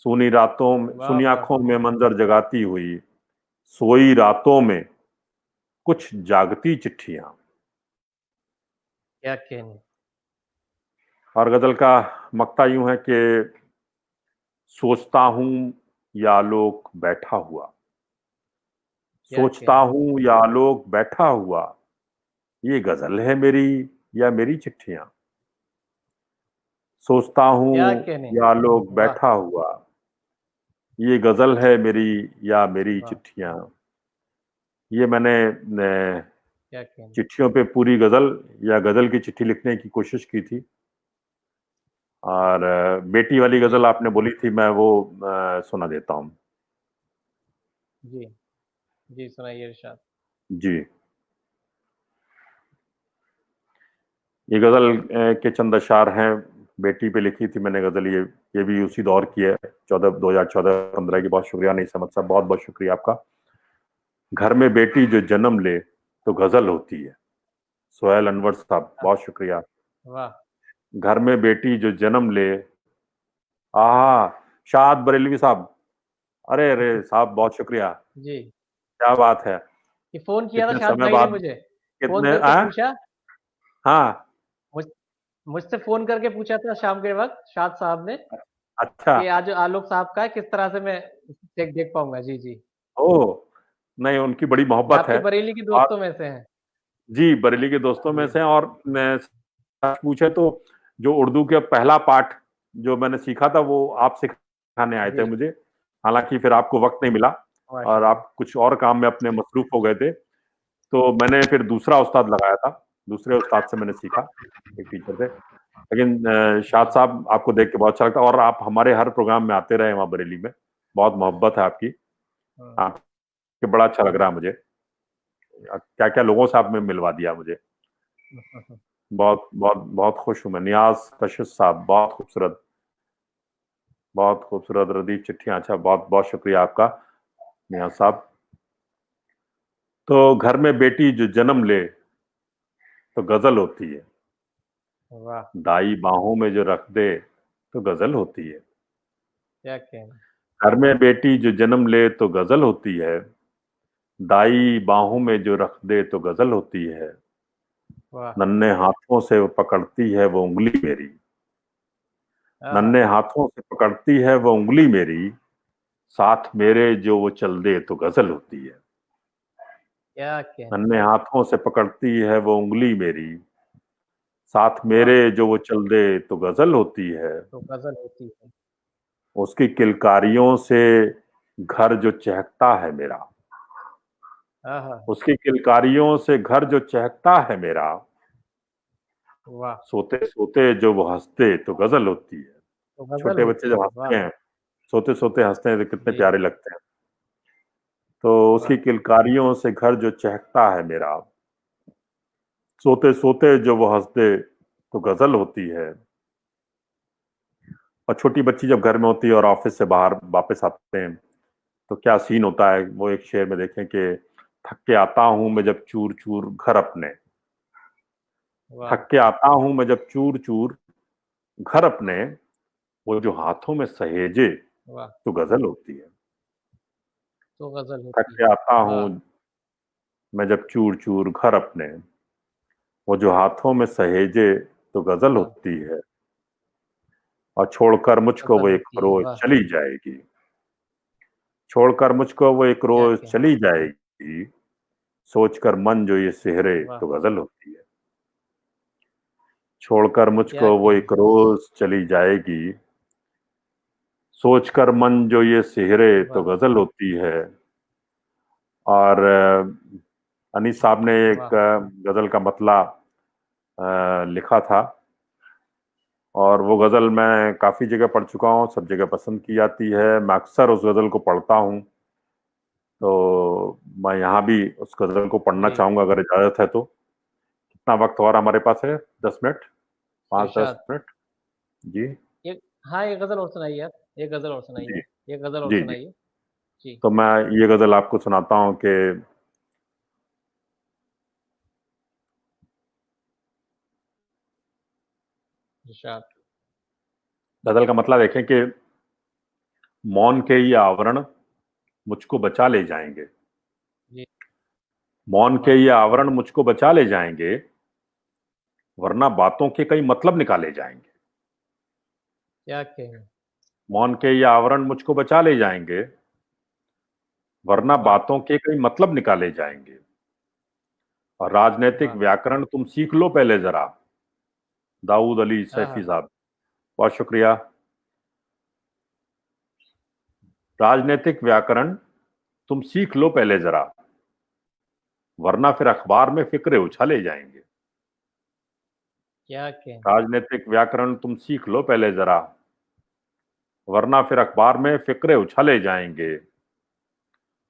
सूनी रातों में, वाह सूनी वाह आंखों वाह। में मंजर जगाती हुई, सोई रातों में कुछ जागती चिट्ठियां। क्या कहने। और गजल का मक्ता यूं है कि सोचता हूं या लोग बैठा हुआ, क्या सोचता कहने। हूं या लोग बैठा हुआ, ये गजल है मेरी या मेरी चिट्ठियां। सोचता हूं क्या कहने। या लोग वाह बैठा हुआ, ये गजल है मेरी या मेरी वाह। चिट्ठियां। ये मैंने क्या कहने। चिट्ठियों पे पूरी गजल या गजल की चिट्ठी लिखने की कोशिश की थी। और बेटी वाली जी गजल आपने बोली थी, मैं वो सुना देता हूँ। जी। जी सुनाइए इरशाद। जी, ये गजल के चंद अशार हैं। बेटी पे लिखी थी मैंने गजल। ये भी उसी दौर की है, 2014-15 की। बहुत शुक्रिया नहीं समझ साहब, बहुत बहुत शुक्रिया आपका। घर में बेटी जो जन्म ले तो गजल होती है। सोहेल अनवर साहब, हाँ, बहुत शुक्रिया। वाह। घर में बेटी जो जन्म ले, आहा, शाद बरेलवी साहब, अरे अरे साहब, बहुत शुक्रिया। जी। क्या बात है, ये फोन किया था कितने शाद समय भाई ने बाद। मुझे। फोन कितने करके पूछा। हाँ। मुझ मुझसे फोन करके पूछा था शाम के वक्त शाद साहब ने अच्छा। कि आज आलोक साहब का है, किस तरह से मैं देख देख पाऊंगा। जी जी। ओ, नहीं, उनकी बड़ी ये मोहब्बत आपके है। बरेली के और दोस्तों में से हैं। जी, बरेली के दोस्तों में जी से। और मैं सच पूछे तो जो उर्दू के पहला पाठ जो मैंने सीखा था वो आप सिखाने आए थे जी, मुझे। हालांकि फिर आपको वक्त नहीं मिला और माशाल्लाह। आप कुछ और काम में अपने मसरूफ हो गए थे, तो मैंने फिर दूसरा उस्ताद लगाया था। दूसरे उस्ताद से मैंने सीखा, एक टीचर थे। लेकिन शाद जी, साहब, आपको देख के बहुत अच्छा लगता, और आप हमारे हर प्रोग्राम में आते रहे वहाँ बरेली में। बहुत मोहब्बत है आपकी, हाँ, आपके बड़ा अच्छा लग रहा है मुझे। क्या क्या लोगों से आपने मिलवा दिया मुझे। बहुत बहुत बहुत खुश हूं मैं। नियाज कशिश साहब, बहुत खूबसूरत, बहुत खूबसूरत रदीफ चिट्ठियां। अच्छा, बहुत बहुत शुक्रिया आपका नियाज साहब। तो घर में बेटी जो जन्म ले तो गजल होती है, वाह! दाई बाहों में जो रख दे तो गजल होती है। क्या कहना। घर में बेटी जो जन्म ले तो गजल होती है, दाई बाहों में जो रख दे तो गजल होती है। वाह! नन्हे हाथों से वो पकड़ती है वो उंगली मेरी, आहा! नन्हे हाथों से पकड़ती है वो उंगली मेरी, साथ मेरे जो वो चल दे तो गजल होती है। क्या कहना। नन्हे हाथों से पकड़ती है वो उंगली मेरी, साथ वाह! मेरे जो वो चल दे तो गजल होती है। तो गज़ल होती है। उसकी किलकारियों से घर जो चहकता है मेरा, आहा! उसकी किलकारियों से घर जो चहकता है मेरा, वाह! सोते सोते जो वो हंसते तो गजल होती है। तो गज़ल छोटे बच्चे होती जब है। हंसते वाह! हैं, सोते सोते हंसते हैं तो कितने जी, प्यारे लगते हैं। तो वाह! उसकी किलकारियों से घर जो चहकता है मेरा, सोते सोते जो वो हंसते तो गजल होती है। और छोटी बच्ची जब घर में होती है और ऑफिस से बाहर वापस आते हैं तो क्या सीन होता है, वो एक शेर में देखें कि थक के आता हूं मैं जब चूर चूर घर अपने, वाह! थक के आता हूं मैं जब चूर चूर घर अपने, वो जो हाथों में सहेजे वाह! तो गजल होती है। तो गज़ल थक होती के है। आता हूं वाह! मैं जब चूर चूर घर अपने, वो जो हाथों में सहेजे तो गजल वाह! होती है। और छोड़कर मुझको वो गज़ल एक होती है। रोज वाह! चली जाएगी, छोड़कर मुझको वो एक क्या रोज कहना। चली जाएगी, सोचकर मन जो ये सिहरे वाह! तो गजल होती है। छोड़कर क्या मुझको वो एक कहना। रोज चली जाएगी, सोचकर मन जो ये सिहरे तो वाह! गजल होती है। और अनीस साहब ने एक वाह! गजल का मतला लिखा था, और वो गजल मैं काफी जगह पढ़ चुका हूँ, सब जगह पसंद की जाती है। मैं अक्सर उस गजल को पढ़ता हूँ। तो मैं यहाँ भी उस गजल को पढ़ना जी, चाहूंगा अगर इजाजत है तो। कितना वक्त और हमारे पास है? 10 मिनट, पाँच दस इरशाद। मिनट जी। एक हाँ, एक गज़ल और सुनाइए आप। एक गज़ल और सुनाइए। जी एक गज़ल और जी जी। सुनाइए। जी, तो मैं ये गजल आपको सुनाता हूँ कि इरशाद। गजल का मतलब देखें कि मौन के ये आवरण मुझको बचा ले जाएंगे, जी, मौन के वाह! ये आवरण मुझको बचा ले जाएंगे, वरना बातों के कई मतलब निकाले जाएंगे। क्या कहना। मौन के ये आवरण मुझको बचा ले जाएंगे, वरना वाह! बातों के कई मतलब निकाले जाएंगे। और राजनीतिक वाह! व्याकरण तुम सीख लो पहले जरा, दाऊद अली सैफी आहा! साहब, बहुत शुक्रिया। राजनीतिक व्याकरण तुम सीख लो पहले जरा, वरना फिर अखबार में फिक्रे उछाले जाएंगे। क्या कहना। राजनीतिक व्याकरण तुम सीख लो पहले जरा, वरना फिर अखबार में फिक्रे उछाले जाएंगे।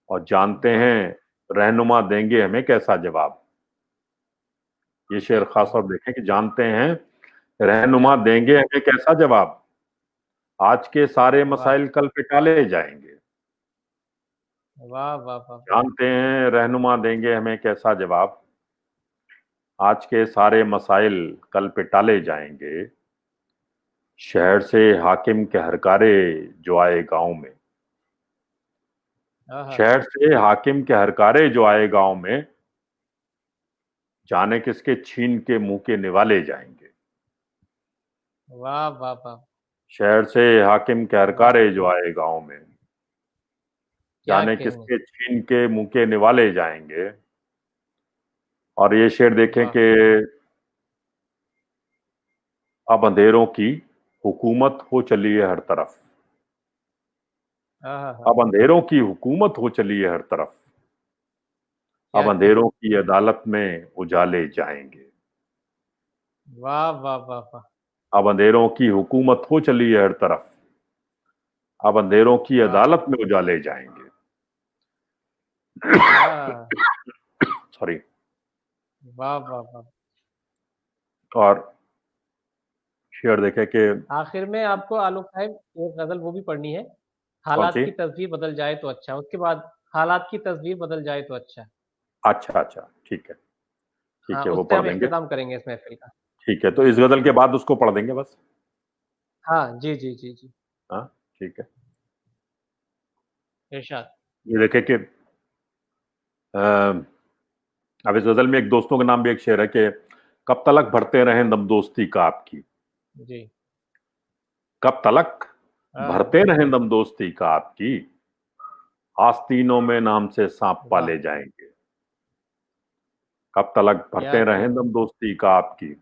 और जानते वाह! हैं रहनुमा देंगे हमें कैसा जवाब। ये क्या शेर खास कहना। तौर देखें कि जानते हैं रहनुमा देंगे हमें कैसा जवाब, आज के सारे वाह! मसाइल कल पे टाले जाएंगे। वाह, वाह, वाह! जानते हैं रहनुमा देंगे हमें कैसा जवाब, आज के सारे मसाइल कल पे टाले जाएंगे। शहर से हाकिम के हरकारे जो आए गांव में, आहा! शहर से हाकिम के हरकारे जो आए गांव में, जाने किसके छीन के मुंह के निवाले जाएंगे। वाह, वाह, वाह! शहर से हाकिम के वाह! हरकारे जो आए गांव में, क्या जाने कहने। किसके छीन के मुंह के निवाले जाएंगे। और ये शेर देखें वाह! कि अब अंधेरों की हुकूमत हो चली है हर तरफ। हाँ हाँ। अब अंधेरों की हुकूमत हो चली है हर तरफ। अब क्या अंधेरों की अदालत में उजाले जाएंगे। वाह वाह वाह वाह। अब अंधेरों की हुकूमत हो चली है हर तरफ। अब अंधेरों की वाह अदालत में उजाले जाएंगे। वाह सॉरी। वाह वाह वाह। और शेर देखे कि आखिर में आपको आलोक साहब एक गजल वो भी पढ़नी है, कौन हालात सी? की तस्वीर बदल जाए तो अच्छा। उसके बाद हालात की तस्वीर बदल जाए तो अच्छा। अच्छा अच्छा, ठीक है। हाँ, ठीक है, वो उससे पढ़ हम देंगे। इख्तिताम करेंगे इस महफिल का। ठीक है, तो इस जी गजल के बाद उसको पढ़ देंगे बस। हाँ जी जी जी जी। हाँ, ठीक है। इरशाद। ये देखे कि अब इस गजल में एक दोस्तों के नाम भी एक शेर है कि कब तलक भरते रहें दम दोस्ती का आपकी। जी। कब तलक हाँ। भरते रहें दम दोस्ती का आपकी। आस्तीनों में नाम से सांप वाह। पाले जाएंगे। कब तलक क्या भरते रहें कहने। दम दोस्ती का आपकी।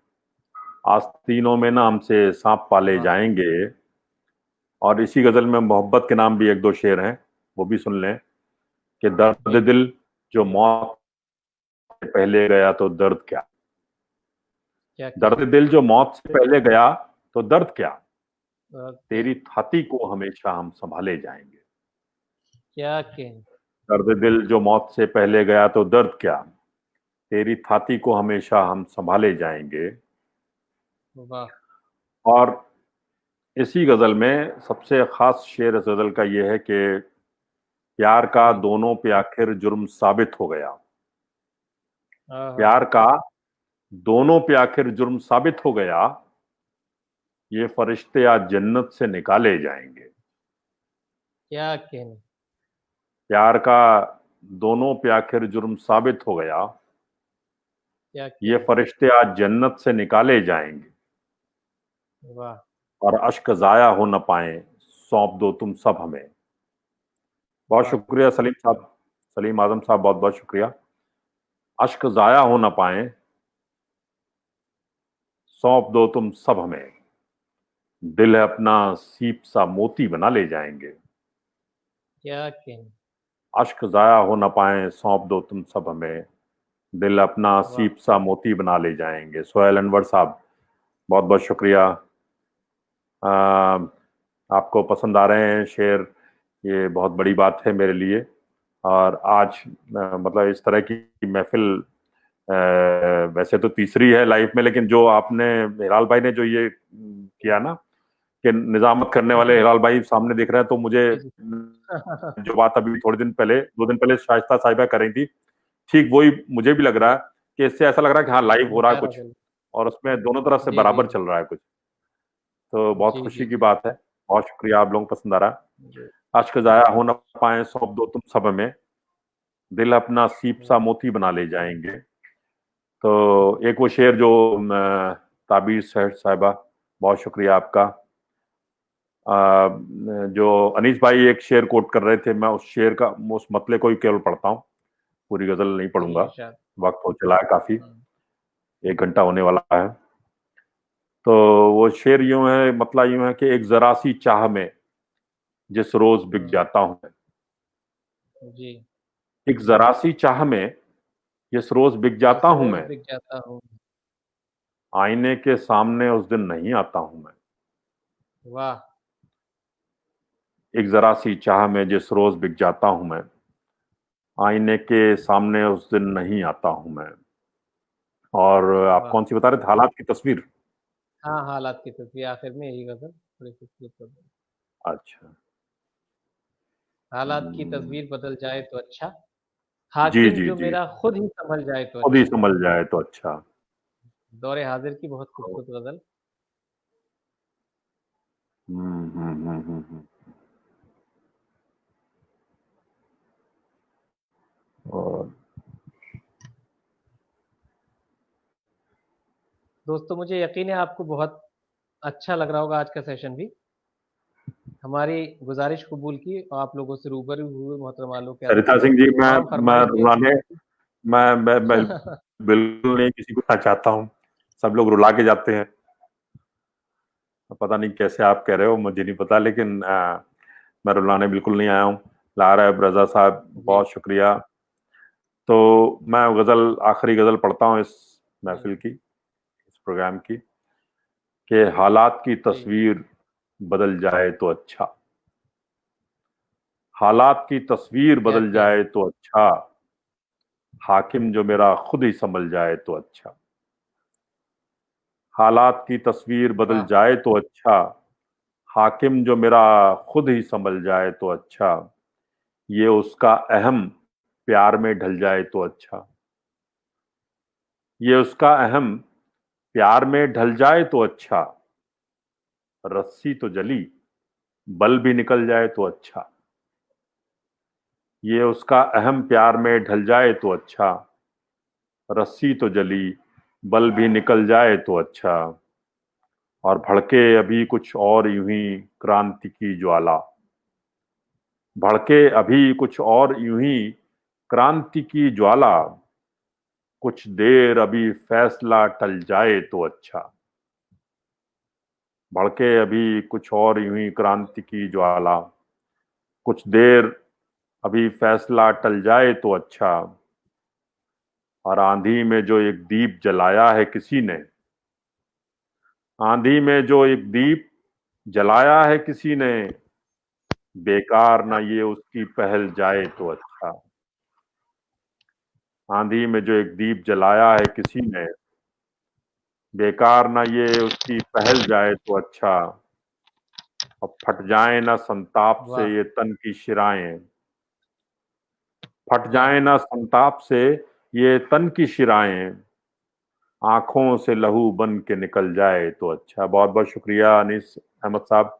आस्तीनों में नाम से सांप पाले वाह। जाएंगे। और इसी गजल में मोहब्बत के नाम भी एक दो शेर हैं, वो भी सुन लें कि दर्द जी दिल जो मौत से पहले गया तो दर्द क्या। क्या दर्द कहने। दिल जो मौत से पहले गया तो दर्द क्या। क्या। तेरी छाती को हमेशा हम संभाले जाएंगे। क्या कहने। दर्द दिल जो मौत से पहले गया तो दर्द क्या। तेरी छाती को हमेशा हम संभाले जाएंगे। वाह। और इसी गजल में सबसे खास शेर इस गजल का यह है कि प्यार का जी। दोनों पे आखिर जुर्म साबित हो गया। हाँ हाँ प्यार हाँ। का दोनों पे आखिर जुर्म साबित हो गया। ये फरिश्ते आज जन्नत से निकाले जाएंगे। क्या कहने। प्यार का दोनों पे आखिर जुर्म साबित हो गया। क्या ये कहने। फरिश्ते आज जन्नत से निकाले जाएंगे। वाह। और अश्क जाया हो न पाए सौंप दो तुम सब हमें। बहुत वाह। शुक्रिया सलीम साहब, सलीम आजम साहब, बहुत बहुत शुक्रिया। अश्क जाया हो न पाए सौंप दो तुम सब हमें। दिल है अपना सीप सा मोती बना ले जाएंगे। क्या कहने। अश्क जाया हो न पाए सौंप दो तुम सब हमें। दिल अपना वाह। सीप सा मोती बना ले जाएंगे। सोहेल अनवर साहब, बहुत बहुत शुक्रिया। आ, आपको पसंद आ रहे हैं शेर, ये बहुत बड़ी बात है मेरे लिए। और आज मतलब इस तरह की महफिल वैसे तो तीसरी है लाइफ में, लेकिन जो आपने हिलाल भाई ने जो ये किया ना कि निजामत करने वाले हिलाल भाई सामने दिख रहे हैं, तो मुझे जी जी। जो बात अभी थोड़े दिन पहले, 2 दिन पहले शाइस्ता साहिबा कर रही थी, ठीक वही मुझे भी लग रहा है कि इससे ऐसा लग रहा है कि हाँ लाइव हो रहा है गहरा कुछ, दिल। और उसमें दोनों तरफ से जी जी बराबर जी। चल रहा है कुछ। तो बहुत जी खुशी जी की जी। बात है। बहुत शुक्रिया, आप लोगों को पसंद आ रहा जी। है। अश्क जाया हो न पाए सौंप दो तुम सब में। दिल अपना सीप सा मोती बना ले जाएंगे। तो एक वो शेर जो ताबीर सेठ साहिबा, बहुत शुक्रिया आपका। जो अनीस भाई एक शेर कोट कर रहे थे, मैं उस शेर का, उस मतले को ही केवल पढ़ता हूँ, पूरी गजल नहीं जी पढ़ूंगा, इरशाद। वक्त हो चला है काफी, हम्म। 1 घंटा होने वाला है। तो वो शेर यूं है, मतला यूं है कि एक जरा सी चाह में जिस रोज बिक हम्म। जाता हूं मैं। जी। एक जरा सी चाह में जिस रोज बिक जाता जिस हूं रोज मैं। बिक जाता हूँ। आईने के सामने उस दिन नहीं आता हूं मैं। वाह। एक जरा सी चाह में जिस रोज बिक जाता हूं मैं। आईने के सामने उस दिन नहीं आता हूं मैं। और आप वाह। कौन सी बता रहे थे? हालात की तस्वीर। हाँ, हालात की तस्वीर आखिर में यही गजल थोड़ी खूबसूरत हो गई। अच्छा। हालात की हम्म, तस्वीर बदल जाए तो अच्छा, जी हाकिम जी जो जी। मेरा खुद ही संभल जाए तो खुद ही अच्छा। संभल जाए तो अच्छा। दौरे हाजिर की बहुत खूबसूरत गजल। हम्म हम्म हम्म हम्म हम्म। और दोस्तों मुझे यकीन है आपको बहुत अच्छा लग रहा होगा आज का सेशन भी। हमारी गुजारिश कबूल की और आप लोगों से रूबरू हुए मोहतरम आलोक यादव। सरिता सिंह जी, तो हम मैं फरमाइश के रुलाने, मैं बिल्कुल नहीं किसी को ना चाहता हूँ। सब लोग रुला के जाते हैं। पता नहीं कैसे आप कह रहे हो, मुझे नहीं पता, लेकिन मैं रुलाने बिल्कुल नहीं आया हूँ। लारा रजा साहब, जी बहुत शुक्रिया। तो मैं गजल, आखिरी गजल पढ़ता हूँ इस जी महफिल की, इस प्रोग्राम की, कि हालात की जी। तस्वीर बदल जाए तो अच्छा। हालात की तस्वीर क्या बदल क्या? जाए तो अच्छा, हाकिम जो मेरा खुद ही संभल जाए तो अच्छा। हालात की तस्वीर बदल वाह। जाए तो अच्छा, हाकिम जो मेरा खुद ही संभल जाए तो अच्छा। ये उसका अहम प्यार में ढल जाए तो अच्छा। ये उसका अहम प्यार में ढल जाए तो अच्छा। रस्सी तो जली, बल भी निकल जाए तो अच्छा। ये उसका अहम प्यार में ढल जाए तो अच्छा। रस्सी तो जली, बल भी निकल जाए तो अच्छा। और भड़के अभी कुछ और यूं ही क्रांति की ज्वाला। भड़के अभी कुछ और यूं ही क्रांति की ज्वाला। कुछ देर अभी फैसला टल जाए तो अच्छा। भड़के अभी कुछ और यूं ही क्रांति की ज्वाला। कुछ देर अभी फैसला टल जाए तो अच्छा। और आंधी में जो एक दीप जलाया है किसी ने, आंधी में जो एक दीप जलाया है किसी ने, बेकार ना ये उसकी पहल जाए तो अच्छा। आंधी में जो एक दीप जलाया है किसी ने, बेकार ना ये उसकी पहल जाए तो अच्छा। अब फट जाए ना संताप से वाह ये तन की शिराएं। फट वाह। जाए ना संताप से ये तन की शिराएं। आंखों से लहू बन के निकल जाए तो अच्छा। बहुत बहुत शुक्रिया अनीस अहमद साहब,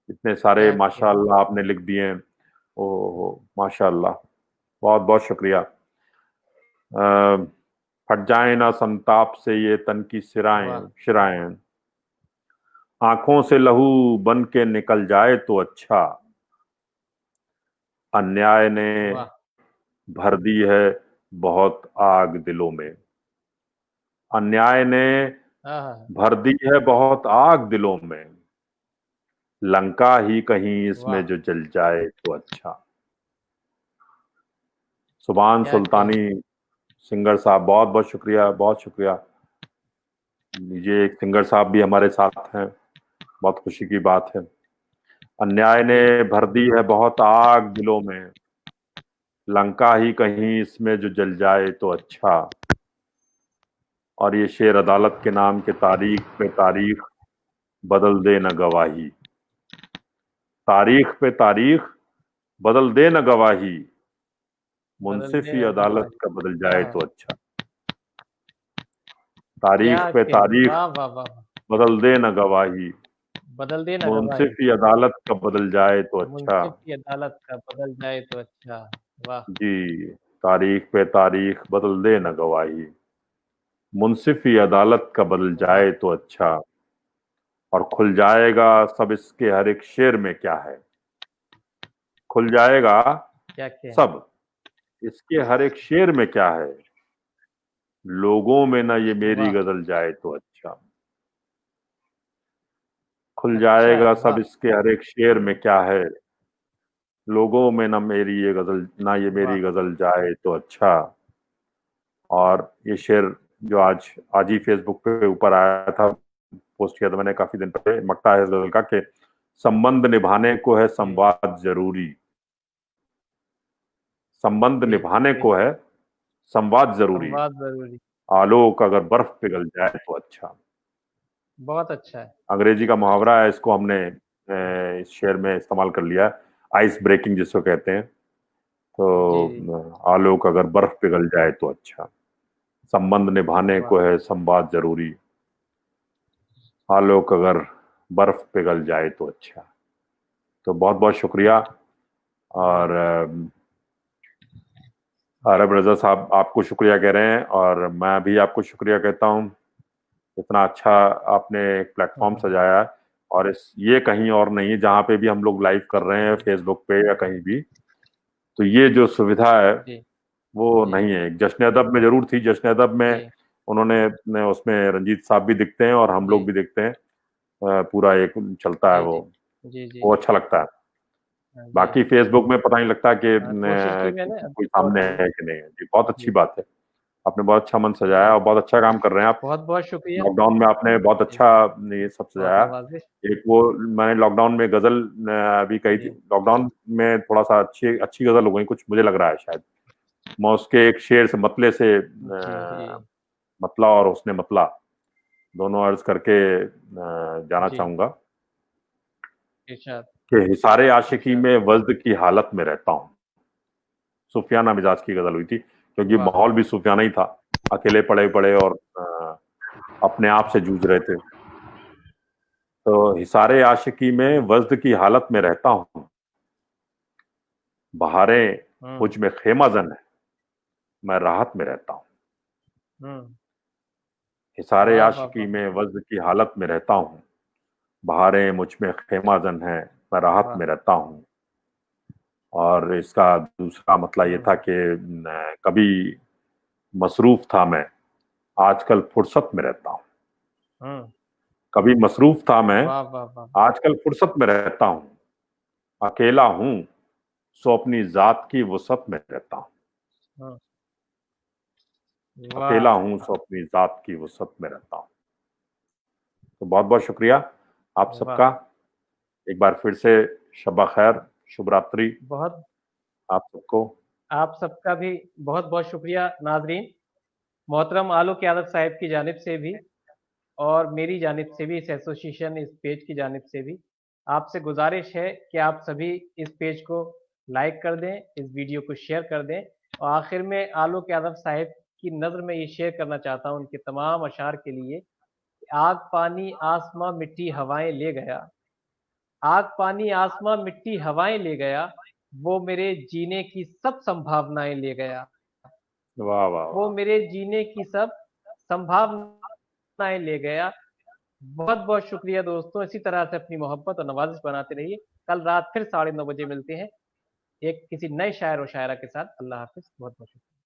इतने सारे क्या क्या? माशाअल्लाह आपने लिख दिए हैं। ओहो माशाअल्लाह, बहुत बहुत शुक्रिया। फट जाए ना संताप से ये तन की वाह सिराएं शिराएं। आंखों से लहू बन के निकल जाए तो अच्छा। अन्याय ने वाह। भर दी है बहुत आग दिलों में। अन्याय ने हाँ हाँ। भर दी है बहुत आग दिलों में। लंका ही कहीं इसमें वाह। जो जल जाए तो अच्छा। सुभान क्या क्या? सुल्तानी सिंगर साहब, बहुत बहुत शुक्रिया, बहुत शुक्रिया। ये एक सिंगर साहब भी हमारे साथ हैं, बहुत खुशी की बात है। अन्याय ने जी भर दी है बहुत आग दिलों में। लंका ही कहीं इसमें जो जल जाए तो अच्छा। और ये शेर अदालत के नाम के, तारीख पे तारीख बदल दे न गवाही। तारीख पे तारीख बदल दे न गवाही। बदल मुंसिफ दे ही ना अदालत गवाही। का बदल हाँ जाए हाँ। तो अच्छा। तारीख क्या पे क्या? तारीख वाह वाह वाह वाह। बदल दे न गवाही। बदल दे ना मुंसिफ गवाही। ही अदालत का बदल जाए तो अच्छा। मुंसिफ की अदालत का बदल जाए तो अच्छा। वाह। जी, तारीख पे तारीख बदल दे न गवाही। मुंसिफ ही अदालत का बदल वाह। जाए तो अच्छा। और खुल जाएगा सब इसके हर एक शेर में क्या है। खुल जाएगा क्या क्या? सब इसके हर एक शेर में क्या है। लोगों में ना ये मेरी वाह। गजल जाए तो अच्छा। खुल अच्छा। जाएगा सब वाह इसके हर एक शेर में क्या है। लोगों में ना मेरी ये गजल, ना ये मेरी वाह। गजल जाए तो अच्छा। और ये शेर जो आज आज ही फेसबुक पे ऊपर आया था, पोस्ट किया था मैंने काफी दिन पहले, मक्ता है इस गजल का कि संबंध निभाने को है जी संवाद जरूरी। संबंध जी निभाने जी। को है संवाद जरूरी। संवाद जरूरी। आलोक अगर बर्फ पिघल जाए तो अच्छा। बहुत अच्छा है। अंग्रेजी का मुहावरा है, इसको हमने इस शेर में इस्तेमाल कर लिया। आइस ब्रेकिंग जिसको कहते हैं। जी जी। तो आलोक अगर बर्फ पिघल जाए तो अच्छा। संबंध निभाने वाह। को है संवाद जरूरी। आलोक अगर बर्फ पिघल जाए तो अच्छा। तो बहुत बहुत शुक्रिया। और अरब रजा साहब आपको शुक्रिया कह रहे हैं, और मैं भी आपको शुक्रिया कहता हूँ। इतना अच्छा आपने एक प्लेटफॉर्म हाँ, सजाया है। और इस ये कहीं और नहीं है, जहाँ पे भी हम लोग लाइव कर रहे हैं जी फेसबुक पे या कहीं भी, तो ये जो सुविधा है जी वो जी नहीं है। जश्न अदब में जरूर थी, जश्न अदब में जी उन्होंने उसमें रंजीत साहब भी दिखते हैं और हम लोग जी भी दिखते हैं। पूरा एक चलता है जी, वो जी। जी, जी। वो अच्छा लगता है। हाँ जी, बाकी फेसबुक में पता नहीं लगता कि हाँ, कोशिश की मैंने कोई अभी तो सामने है कि नहीं है। जी, बहुत अच्छी जी, बात है। आपने बहुत अच्छा मंच जी। सजाया और बहुत अच्छा काम कर रहे हैं आप। बहुत-बहुत शुक्रिया। लॉकडाउन में आपने बहुत जी, अच्छा ये सब बहुत सजाया। नवाज़िश। एक वो मैंने लॉकडाउन में गजल भी कही थी। जी, लॉकडाउन में थोड़ा सा अच्छी अच्छी गजल हो गई कुछ, मुझे लग रहा है शायद। मैं उसके एक शेर से मतले से जी, जी, मतला और उसने मतला दोनों अर्ज करके जाना जी। चाहूंगा इरशाद, कि हिसारे आशिकी इरशाद। में वज्द की हालत में रहता हूँ। सूफियाना मिजाज की गजल हुई थी क्योंकि वाह! माहौल भी सूफियाना ही था। अकेले पड़े पड़े और अपने आप से जूझ रहे थे। तो हिसारे आशिकी में जी। वज्द की हालत में रहता हूँ। बहारें हुँ, मुझ में खेमाजन है, मैं राहत में रहता हूँ। हुँ। हिसारे वाह, वाह, आशिकी वाह! में वज्द की हालत में रहता हूँ। बहारें मुझ में खेमाजन है, मैं राहत वाह! में रहता हूँ। और इसका दूसरा मतलब ये हुँ, था कि कभी मसरूफ था मैं, आजकल फुर्सत में रहता हूँ। हुँ। कभी मसरूफ था मैं, वाह, वाह, वाह! आजकल फुर्सत में रहता हूँ। अकेला हूँ, सो अपनी जात की वसअत में रहता हूँ। हुँ। अकेला वाह! हूँ, सो अपनी जात की वसअत में रहता हूँ। तो बहुत बहुत शुक्रिया आप वाह! सबका। एक बार फिर से शब्बा खैर, शुभ रात्रि बहुत आप सबको। आप सबका भी बहुत-बहुत शुक्रिया नाज़रीन। मोहतरम आलोक यादव साहब की जानिब से भी और मेरी जानिब से भी, इस एसोसिएशन, इस पेज की जानिब से भी आपसे गुज़ारिश है कि आप सभी इस पेज को लाइक कर दें, इस वीडियो को शेयर कर दें और आखिर में आलोक यादव साहब की नज़्म में ये शेयर करना चाहता हूँ उनके तमाम अशार के लिए। आग, पानी, आसमाँ, मिट्टी, हवाएँ ले गया। आग, पानी, आसमाँ, मिट्टी, हवाएँ ले गया। वो मेरे जीने की सब संभावनाएँ ले गया। वाह वाह वो वाह। मेरे जीने की सब संभावनाएँ ले गया। बहुत-बहुत शुक्रिया दोस्तों, इसी तरह से अपनी मोहब्बत और नवाज़िश बनाते रहिए। कल रात फिर 9:30 बजे मिलते हैं, एक किसी नए शायर और शायरा के साथ। अल्लाह हाफ़िज़। बहुत-बहुत शुक्रिया।